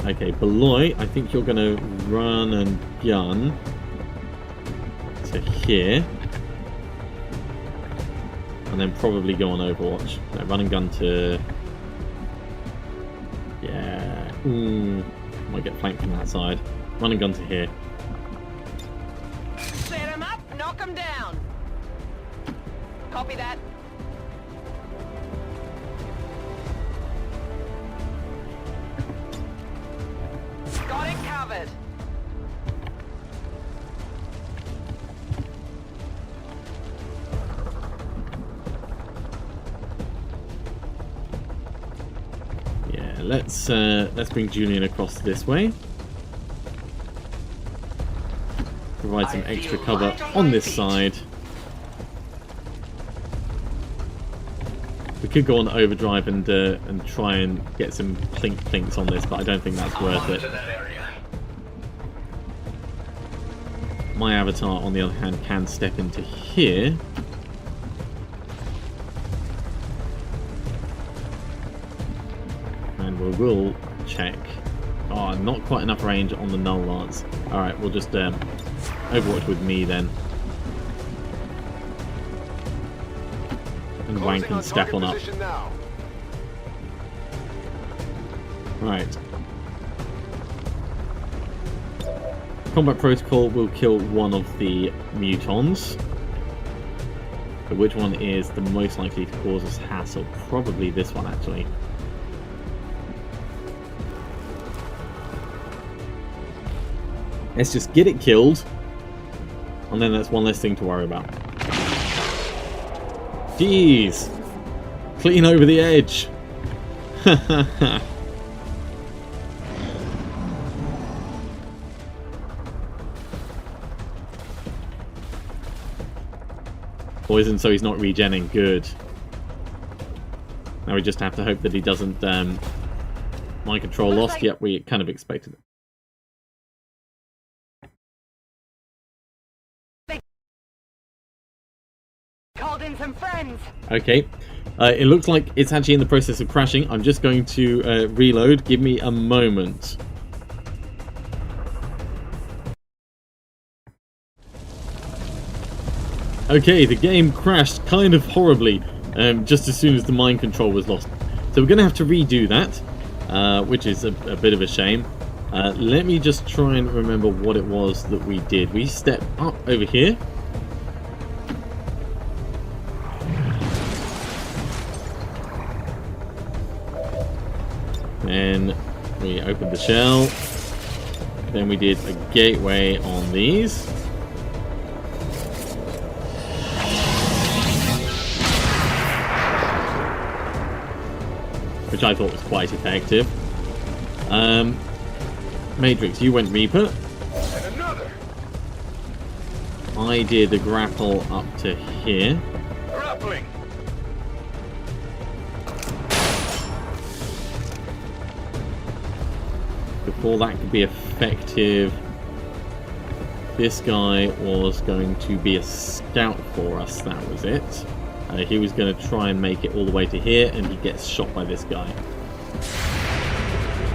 Okay, Beloy, I think you're going to run and gun to here. And then probably go on Overwatch. No, run and gun to... Yeah. Might get flanked from that side. Run and gun to here. Set him up, knock him down. Copy that. Got it covered. Yeah, let's bring Julian across this way. Provide some extra cover on this side. We could go on overdrive and try and get some plinks on this, but I don't think that's worth it. My avatar, on the other hand, can step into here. And we will check. Oh, not quite enough range on the Null Lance. Alright, we'll just Overwatch with me then. And Wang can step on up. Right. Combat protocol will kill one of the mutons. But which one is the most likely to cause us hassle? Probably this one, actually. Let's just get it killed. And then that's one less thing to worry about. Jeez! Clean over the edge! Poison, so he's not regenning. Good. Now we just have to hope that he doesn't mind control lost. Yep, we kind of expected it. Called in some friends. Okay. It looks like it's actually in the process of crashing. I'm just going to reload. Give me a moment. Okay, the game crashed kind of horribly just as soon as the mind control was lost. So we're going to have to redo that, which is a bit of a shame. Let me just try and remember what it was that we did. We stepped up over here. Then we opened the shell. Then we did a gateway on these. Which I thought was quite effective. Matrix, you went Reaper. And another. I did a grapple up to here. Grappling. Before that could be effective, this guy was going to be a scout for us. That was it. He was going to try and make it all the way to here, and he gets shot by this guy.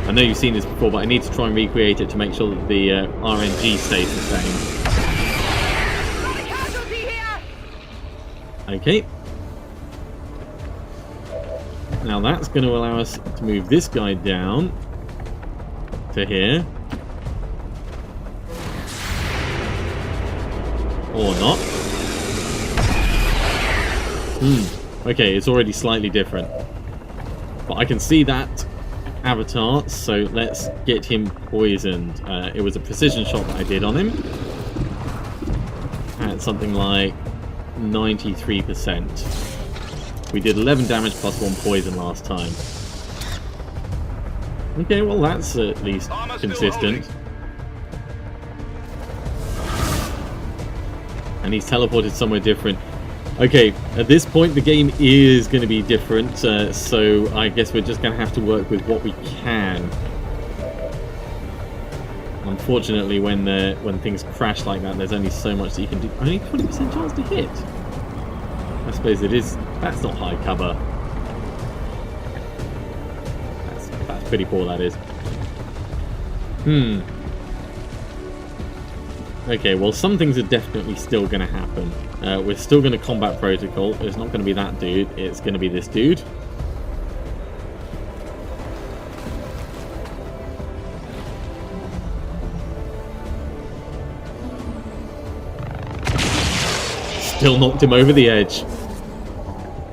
I know you've seen this before, but I need to try and recreate it to make sure that the RNG stays the same. Got a casualty here. Okay. Now that's going to allow us to move this guy down to here. Or not. Okay, it's already slightly different. But I can see that avatar, so let's get him poisoned. It was a precision shot that I did on him. At something like 93%. We did 11 damage plus 1 poison last time. Okay, well that's at least consistent. And he's teleported somewhere different. Okay, at this point the game is going to be different, so I guess we're just going to have to work with what we can. Unfortunately, when things crash like that, there's only so much that you can do. Only 20% chance to hit. I suppose it is. That's not high cover. That's pretty poor, that is. Okay, well some things are definitely still going to happen. We're still going to combat protocol. It's not going to be that dude. It's going to be this dude. Still knocked him over the edge.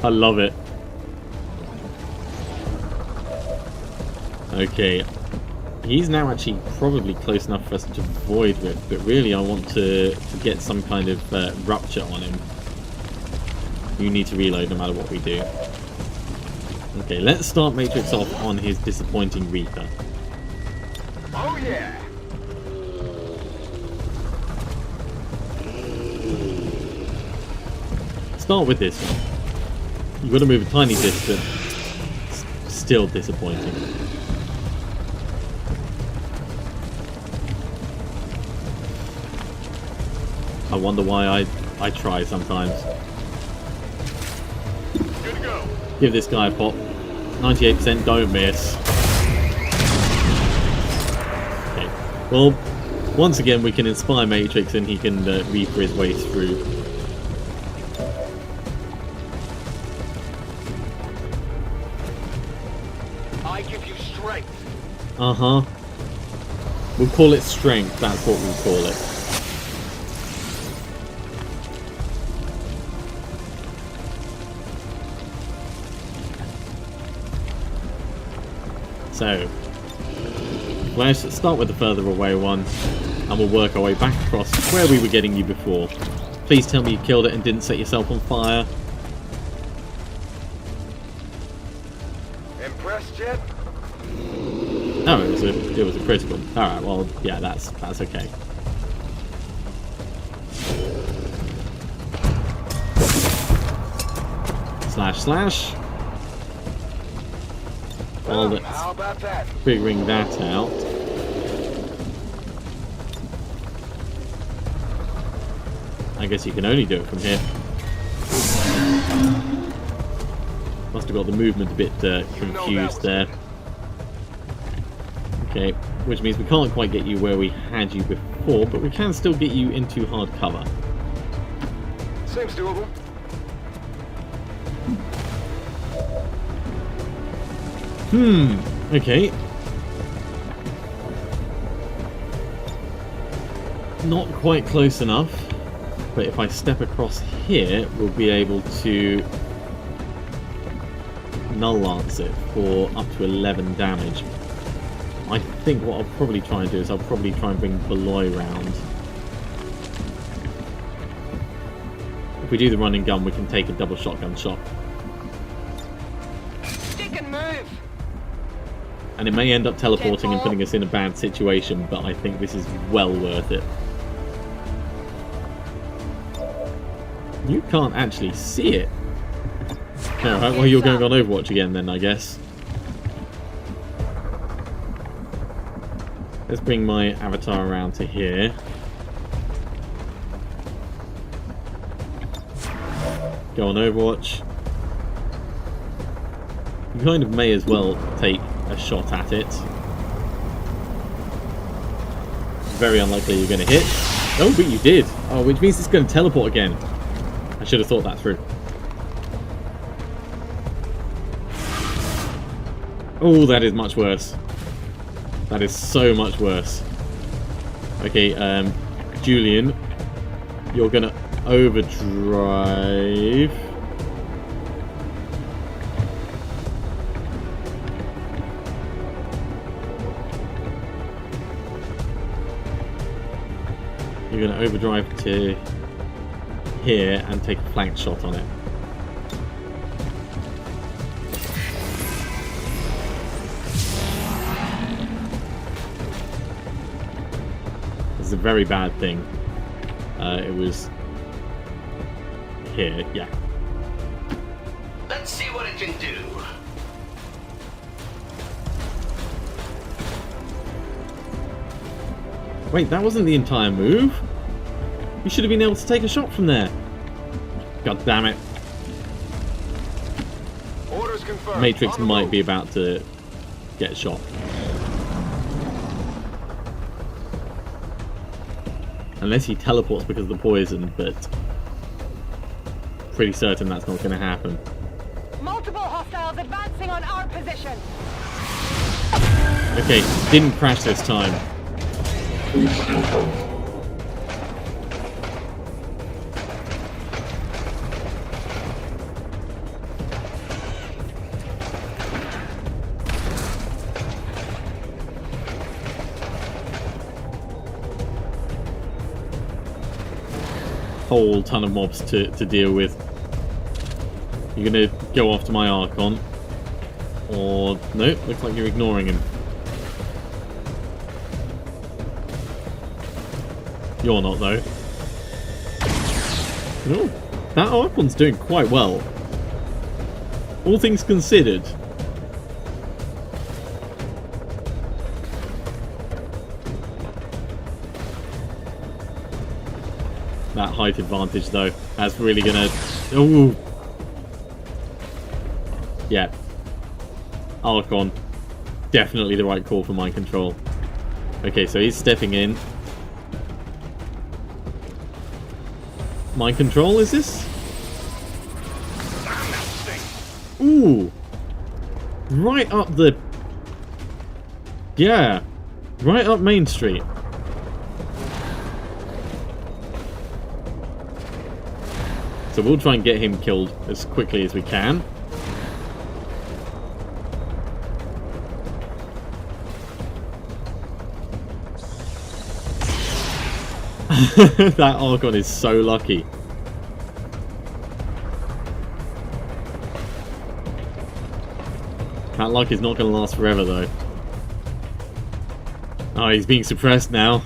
I love it. Okay. He's now actually probably close enough for us to void rip, but really I want to get some kind of rupture on him. You need to reload no matter what we do. Okay, let's start Matrix off on his disappointing Reaper. Oh yeah. Start with this one. You've got to move a tiny distance. Still disappointing. I wonder why I try sometimes. Good to go. Give this guy a pop. 98%, don't miss. Okay. Well, once again we can inspire Matrix and he can Reaper his way through. I give you strength. Uh-huh. We'll call it strength, that's what we'll call it. So, let's start with the further away one, and we'll work our way back across where we were getting you before. Please tell me you killed it and didn't set yourself on fire. Impressed yet? No, it was a critical. Alright, well, yeah, that's okay. Slash, slash. Well, that's How about that? figuring that out. I guess you can only do it from here. Must have got the movement a bit confused there. Okay, which means we can't quite get you where we had you before, but we can still get you into hard cover. Seems doable. Okay. Not quite close enough, but if I step across here, we'll be able to null lance it for up to 11 damage. I think what I'll probably try and do is I'll probably try and bring Beloy round. If we do the running gun, we can take a double shotgun shot. Stick and move. And it may end up teleporting and putting us in a bad situation, but I think this is well worth it. You can't actually see it. Alright, well you're going on Overwatch again then, I guess. Let's bring my avatar around to here. Go on Overwatch. You kind of may as well take a shot at it. Very unlikely you're going to hit. Oh, but you did. Oh, which means it's going to teleport again. I should have thought that through. Oh, that is much worse. That is so much worse. Okay, Julian, you're going to overdrive. You're going to overdrive to here and take a flank shot on it. This is a very bad thing. It was here, yeah. Let's see what it can do. Wait, that wasn't the entire move? You should have been able to take a shot from there. God damn it. Orders confirmed. Matrix might be about to get shot. Unless he teleports because of the poison, but pretty certain that's not going to happen. Multiple hostiles advancing on our position. Okay, didn't crash this time. Whole ton of mobs to deal with. You're gonna go after my Archon, or no? Looks like you're ignoring him. You're not though. No, that Archon's doing quite well, all things considered. That height advantage, though, that's really gonna... Ooh. Yeah. Archon. Definitely the right call for mind control. Okay, so he's stepping in. Mind control, is this? Ooh. Right up the... Yeah, right up Main Street. So we'll try and get him killed as quickly as we can. That Archon is so lucky. That luck is not going to last forever, though. Oh, he's being suppressed now.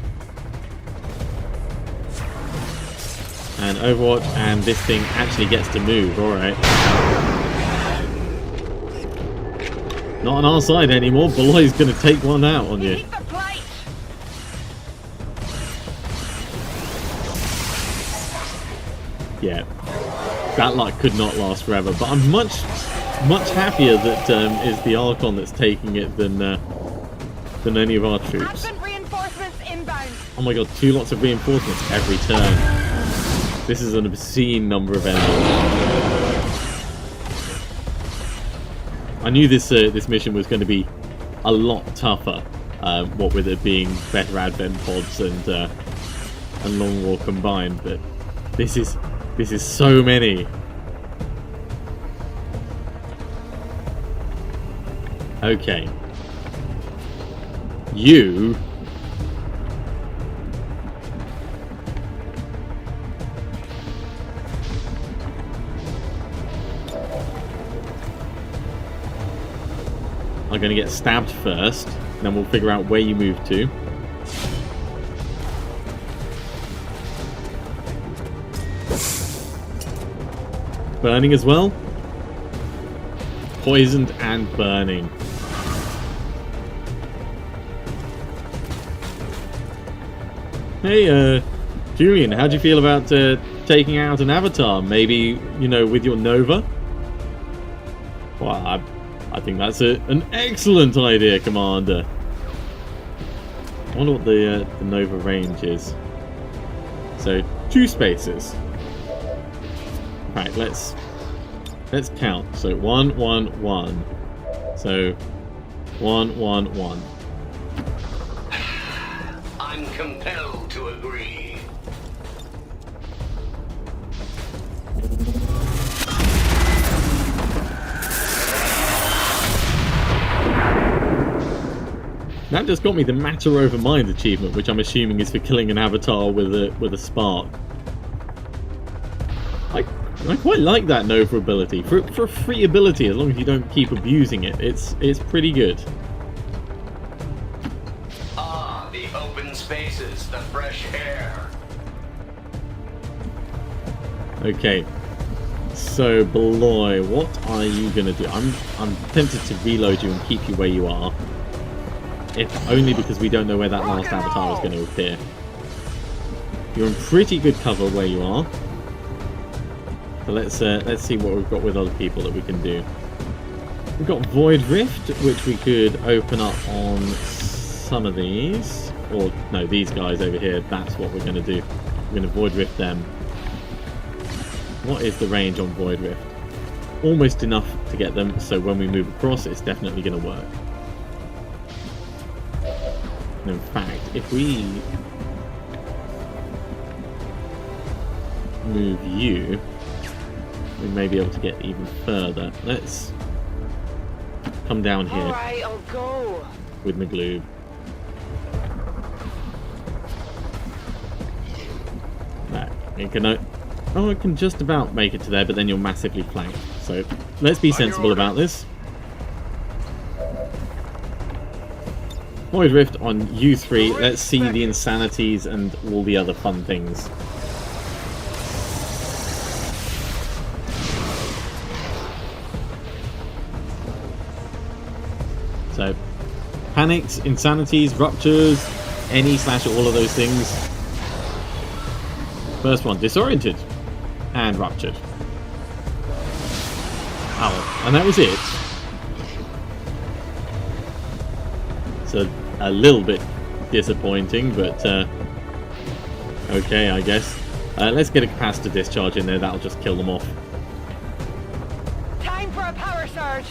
And Overwatch, and this thing actually gets to move. Alright. Not on our side anymore. Beloy's going to take one out on you. Yeah. That luck could not last forever. But I'm much happier that it's the Archon that's taking it than any of our troops. Oh my god, 2 lots of reinforcements every turn. This is an obscene number of enemies. I knew this mission was going to be a lot tougher, what with it being better advent pods and long war combined, but this is so many. Okay. You are going to get stabbed first, and then we'll figure out where you move to. Burning as well. Poisoned and burning. Hey, Julian, how do you feel about taking out an avatar? Maybe, you know, with your Nova? Well, I think that's an excellent idea, Commander. I wonder what the Nova range is. So, 2 spaces. Right, let's count. So 1, 1, 1. So 1, 1, 1. I'm compelled to agree. That just got me the Matter Over Mind achievement, which I'm assuming is for killing an avatar with a spark. I quite like that Nova ability. For a free ability, as long as you don't keep abusing it, it's pretty good. Ah, the open spaces, the fresh air. Okay. So, Beloy, what are you gonna do? I'm tempted to reload you and keep you where you are. If only because we don't know where that last avatar is going to appear. You're in pretty good cover where you are. So let's see what we've got with other people that we can do. We've got Void Rift, which we could open up on some of these. Or, no, these guys over here. That's what we're going to do. We're going to Void Rift them. What is the range on Void Rift? Almost enough to get them, so when we move across, it's definitely going to work. And in fact, if we move you, we may be able to get even further. Let's come down here. Alright, I'll go. With Magloob. Right, it can just about make it to there, but then you're massively flanked. So let's be sensible about this. Void Rift on U3. Let's see the insanities and all the other fun things. So, panics, insanities, ruptures, any/all of those things. First one, disoriented and ruptured. Oh, and that was it. So a little bit disappointing, but okay, I guess. Let's get a capacitor discharge in there. That'll just kill them off. Time for a power surge.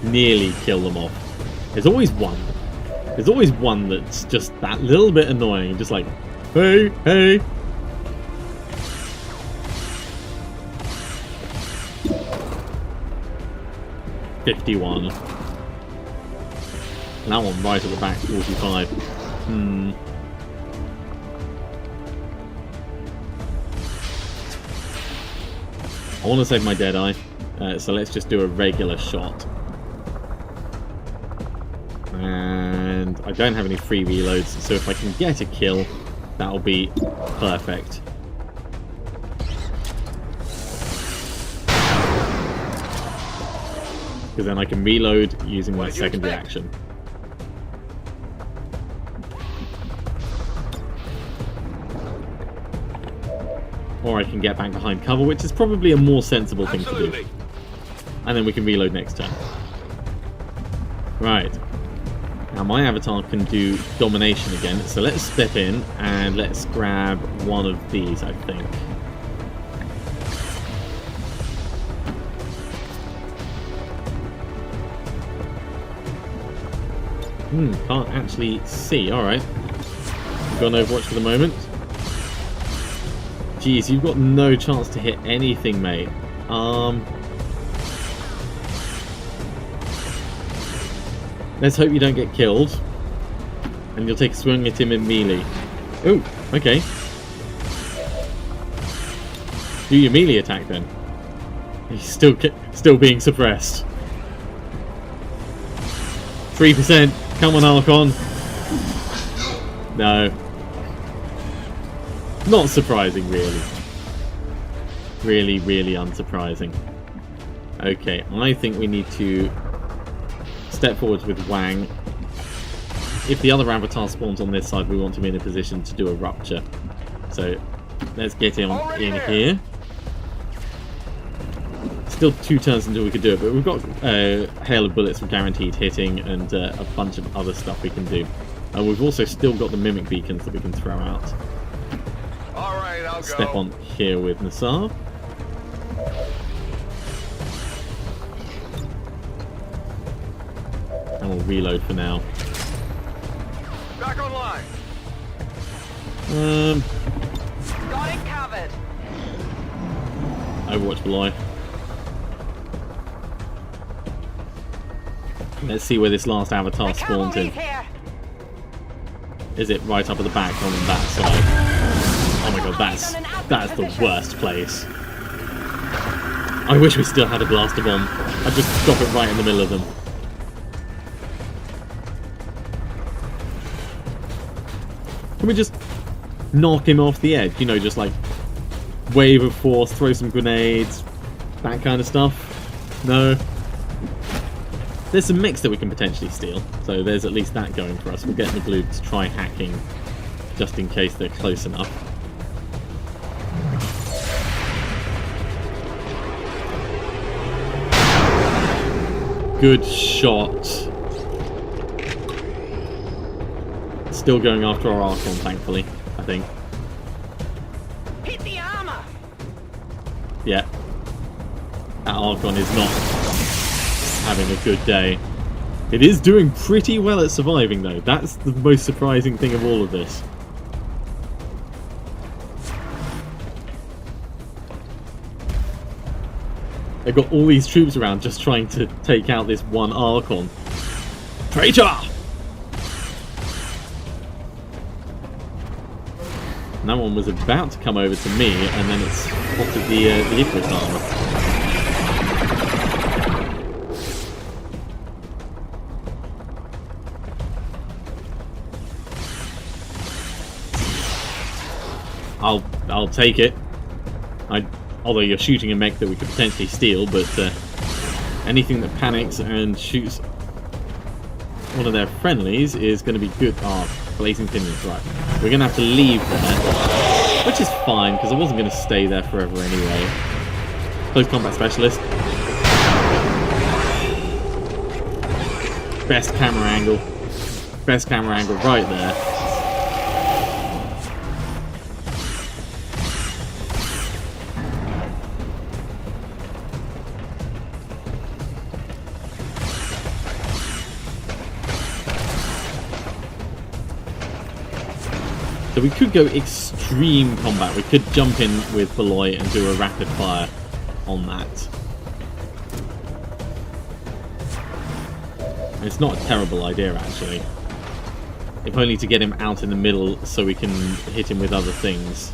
nearly kill them off. There's always one. There's always one that's just that little bit annoying. Just like, hey, hey. $51. And that one right at the back, 45. I want to save my Deadeye, so let's just do a regular shot. And I don't have any free reloads, so if I can get a kill, that'll be perfect. Because then I can reload using my second reaction. Or I can get back behind cover, which is probably a more sensible thing to do. And then we can reload next turn. Right. Now my avatar can do domination again, so let's step in and let's grab one of these, I think. Can't actually see. Alright. We've got an Overwatch for the moment. Jeez, you've got no chance to hit anything, mate. Let's hope you don't get killed. And you'll take a swing at him in melee. Oh, okay. Do your melee attack then. He's still being suppressed. 3%. Come on, Archon. No. Not surprising, really. Really, really unsurprising. Okay, I think we need to step forwards with Wang. If the other avatar spawns on this side, we want to be in a position to do a rupture. So, let's get him in here. Still 2 turns until we could do it, but we've got hail of bullets for guaranteed hitting and a bunch of other stuff we can do. We've also still got the mimic beacons that we can throw out. Alright, I'll Step go. on here with Nassar. And we'll reload for now. Back online. Got it covered. Overwatch for life. Let's see where this last avatar spawns in. Here. Is it right up at the back on that side? Oh my god, that's the worst place. I wish we still had a blaster bomb. I'd just drop it right in the middle of them. Can we just knock him off the edge? You know, just like wave of force, throw some grenades, that kind of stuff? No? There's some mechs that we can potentially steal, so there's at least that going for us. We'll get the blue to try hacking, just in case they're close enough. Good shot. Still going after our Archon, thankfully, I think. Hit the armor. Yeah. That Archon is not having a good day. It is doing pretty well at surviving, though. That's the most surprising thing of all of this. They've got all these troops around just trying to take out this one Archon. Traitor! And that one was about to come over to me, and then it's spotted the Icarus armor. I'll take it. Although you're shooting a mech that we could potentially steal, but anything that panics and shoots one of their friendlies is going to be good. Ah, blazing pinions, right. We're going to have to leave there, which is fine, because I wasn't going to stay there forever anyway. Close combat specialist. Best camera angle. Best camera angle right there. So we could go extreme combat. We could jump in with Beloy and do a rapid fire on that. It's not a terrible idea, actually. If only to get him out in the middle so we can hit him with other things.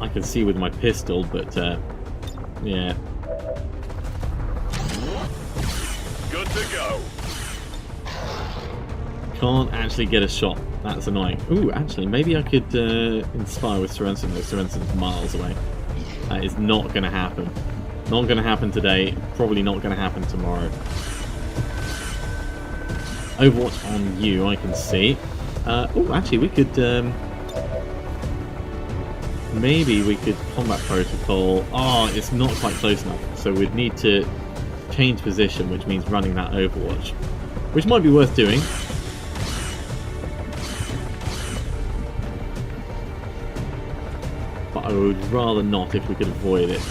I can see with my pistol, but yeah. Good to go. Can't actually get a shot. That's annoying. Ooh, actually, maybe I could inspire with Sorensen. No, Sorensen's miles away. That is not going to happen. Not going to happen today. Probably not going to happen tomorrow. Overwatch on you, I can see. Oh, actually, we could... maybe we could combat protocol. Oh, it's not quite close enough. So we'd need to change position, which means running that Overwatch. Which might be worth doing. But I would rather not if we could avoid it.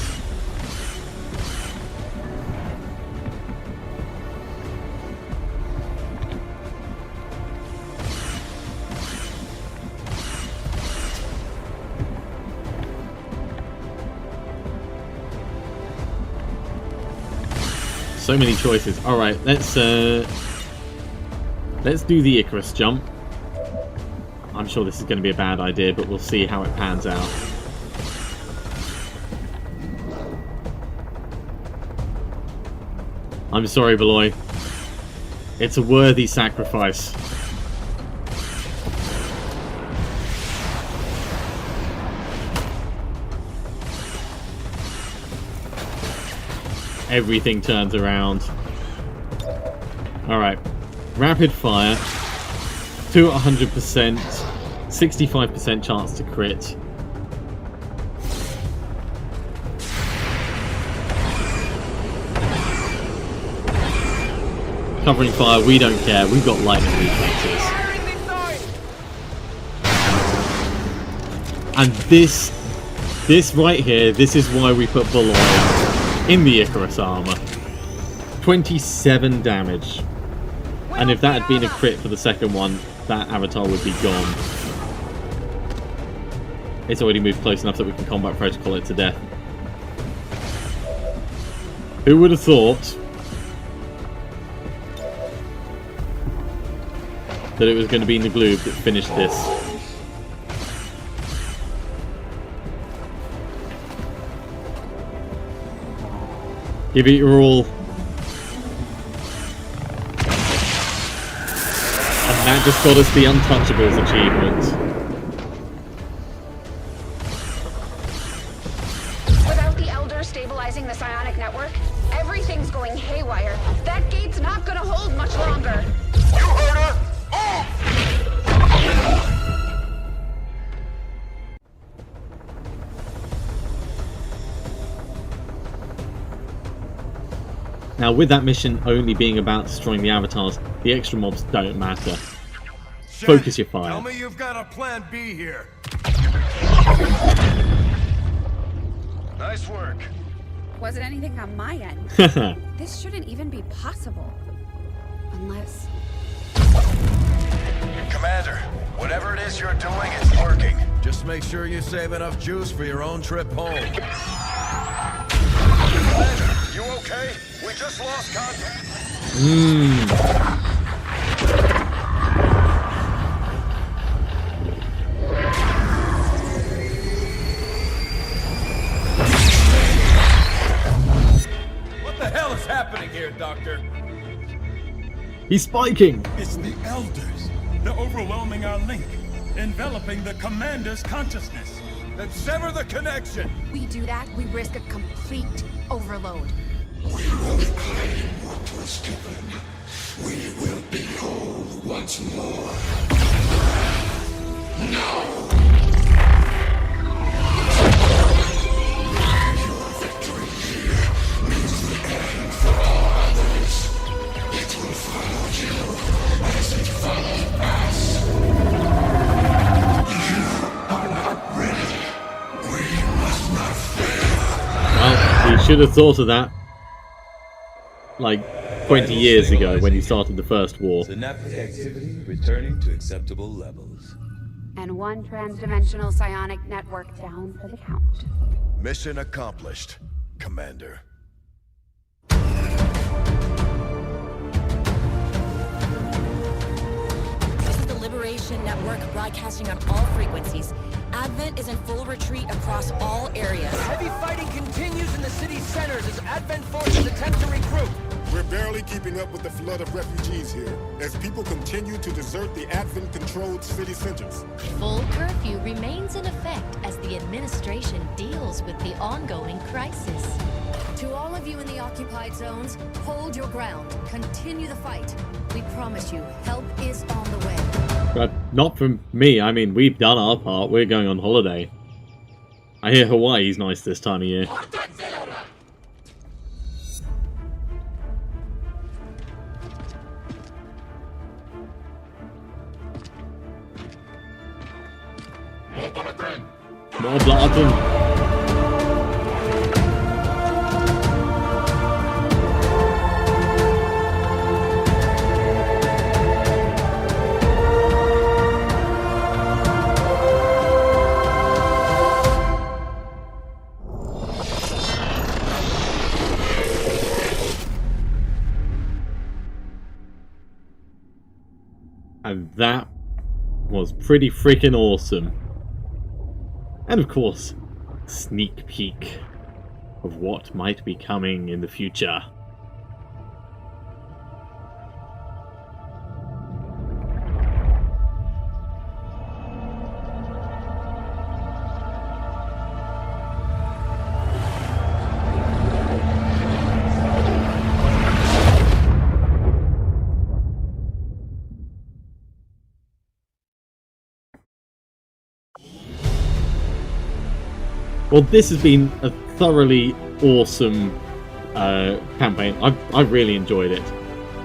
So many choices. All right, let's do the Icarus jump. I'm sure this is going to be a bad idea, but we'll see how it pans out. I'm sorry, Beloy. It's a worthy sacrifice. Everything turns around. Alright. Rapid fire. 2 at 100%. 65% chance to crit. Covering fire, we don't care. We've got lightning reflexes. And this right here, this is why we put Beloy in the Icarus armor. 27 damage. And if that had been a crit for the second one, that avatar would be gone. It's already moved close enough that we can combat protocol it to death. Who would have thought that it was going to be Nagloob that finished this? Give it your all. And that just got us the Untouchables achievement. Without the Elder stabilizing the psionic network, everything's going haywire. That gate's not gonna hold much longer. You heard her! Now, with that mission only being about destroying the avatars, the extra mobs don't matter. Shen, Focus your fire. Tell me you've got a plan B here. Nice work. Wasn't anything on my end. This shouldn't even be possible. Unless... Commander, whatever it is you're doing, it's working. Just make sure you save enough juice for your own trip home. Commander, you okay? We just lost contact. What the hell is happening here, Doctor? He's spiking! It's the Elders. They're overwhelming our link, enveloping the Commander's consciousness. Then sever the connection! we do that, we risk a complete overload. We will reclaim what was given. We will be whole once more. Now! Your victory here means the end for all others. It will follow you as it followed us. You are not ready. We must not fail. Well, we should have thought of that like 20 years ago when you started the first war. Synaptic activity returning to acceptable levels. And one transdimensional psionic network down for the count. Mission accomplished, Commander. This is the Liberation Network broadcasting on all frequencies. Advent is in full retreat across all areas. Heavy fighting continues in the city's centers as Advent forces attempt to regroup. We're barely keeping up with the flood of refugees here, as people continue to desert the Advent-controlled city centers. Full curfew remains in effect as the administration deals with the ongoing crisis. To all of you in the occupied zones, hold your ground. Continue the fight. We promise you, help is on the way. But not from me. I mean, we've done our part. We're going on holiday. I hear Hawaii's nice this time of year. More Bladen. And that was pretty freaking awesome. And of course, sneak peek of what might be coming in the future. Well, this has been a thoroughly awesome campaign. I really enjoyed it.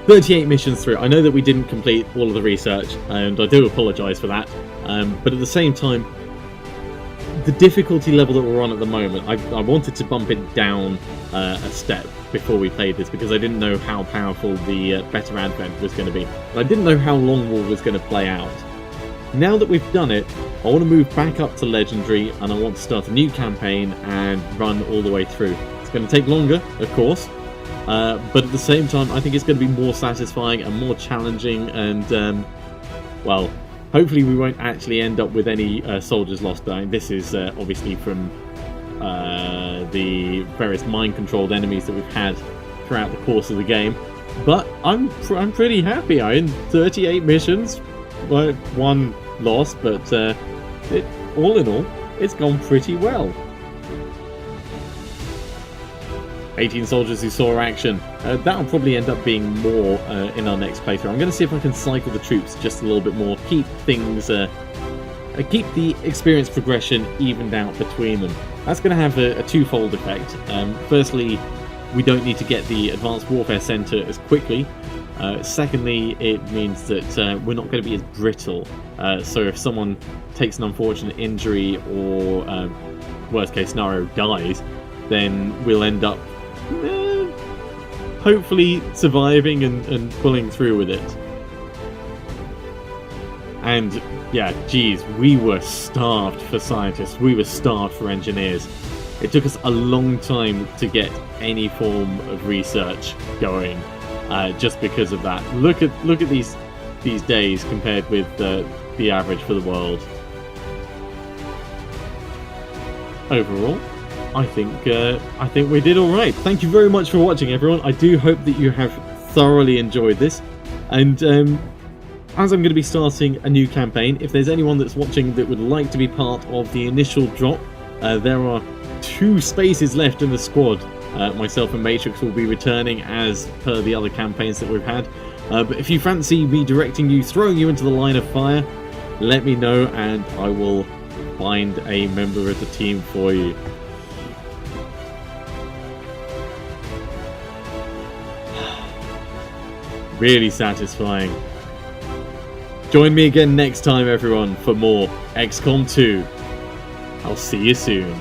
38 missions through. I know that we didn't complete all of the research, and I do apologise for that. But at the same time, the difficulty level that we're on at the moment, I wanted to bump it down a step before we played this, because I didn't know how powerful the Better Advent was going to be. I didn't know how Long War was going to play out. Now that we've done it, I want to move back up to Legendary, and I want to start a new campaign and run all the way through. It's going to take longer, of course, but at the same time, I think it's going to be more satisfying and more challenging, and, well, hopefully we won't actually end up with any soldiers lost. This is obviously from the various mind-controlled enemies that we've had throughout the course of the game, but I'm pretty happy. I in 38 missions. Well, one loss, but all in all, it's gone pretty well. 18 soldiers who saw action. That'll probably end up being more in our next playthrough. I'm going to see if I can cycle the troops just a little bit more, keep things, keep the experience progression evened out between them. That's going to have a twofold effect. Firstly, we don't need to get the Advanced Warfare Center as quickly. Secondly, it means that we're not going to be as brittle. So if someone takes an unfortunate injury or, worst case scenario, dies, then we'll end up hopefully surviving and pulling through with it. And yeah, geez, we were starved for scientists. We were starved for engineers. It took us a long time to get any form of research going. Just because of that. Look at these days compared with the average for the world. Overall, I think we did all right. Thank you very much for watching, everyone. I do hope that you have thoroughly enjoyed this. And as I'm going to be starting a new campaign, if there's anyone that's watching that would like to be part of the initial drop, there are 2 spaces left in the squad. Myself and Matrix will be returning as per the other campaigns that we've had. But if you fancy me directing you, throwing you into the line of fire, let me know and I will find a member of the team for you. Really satisfying. Join me again next time, everyone, for more XCOM 2. I'll see you soon.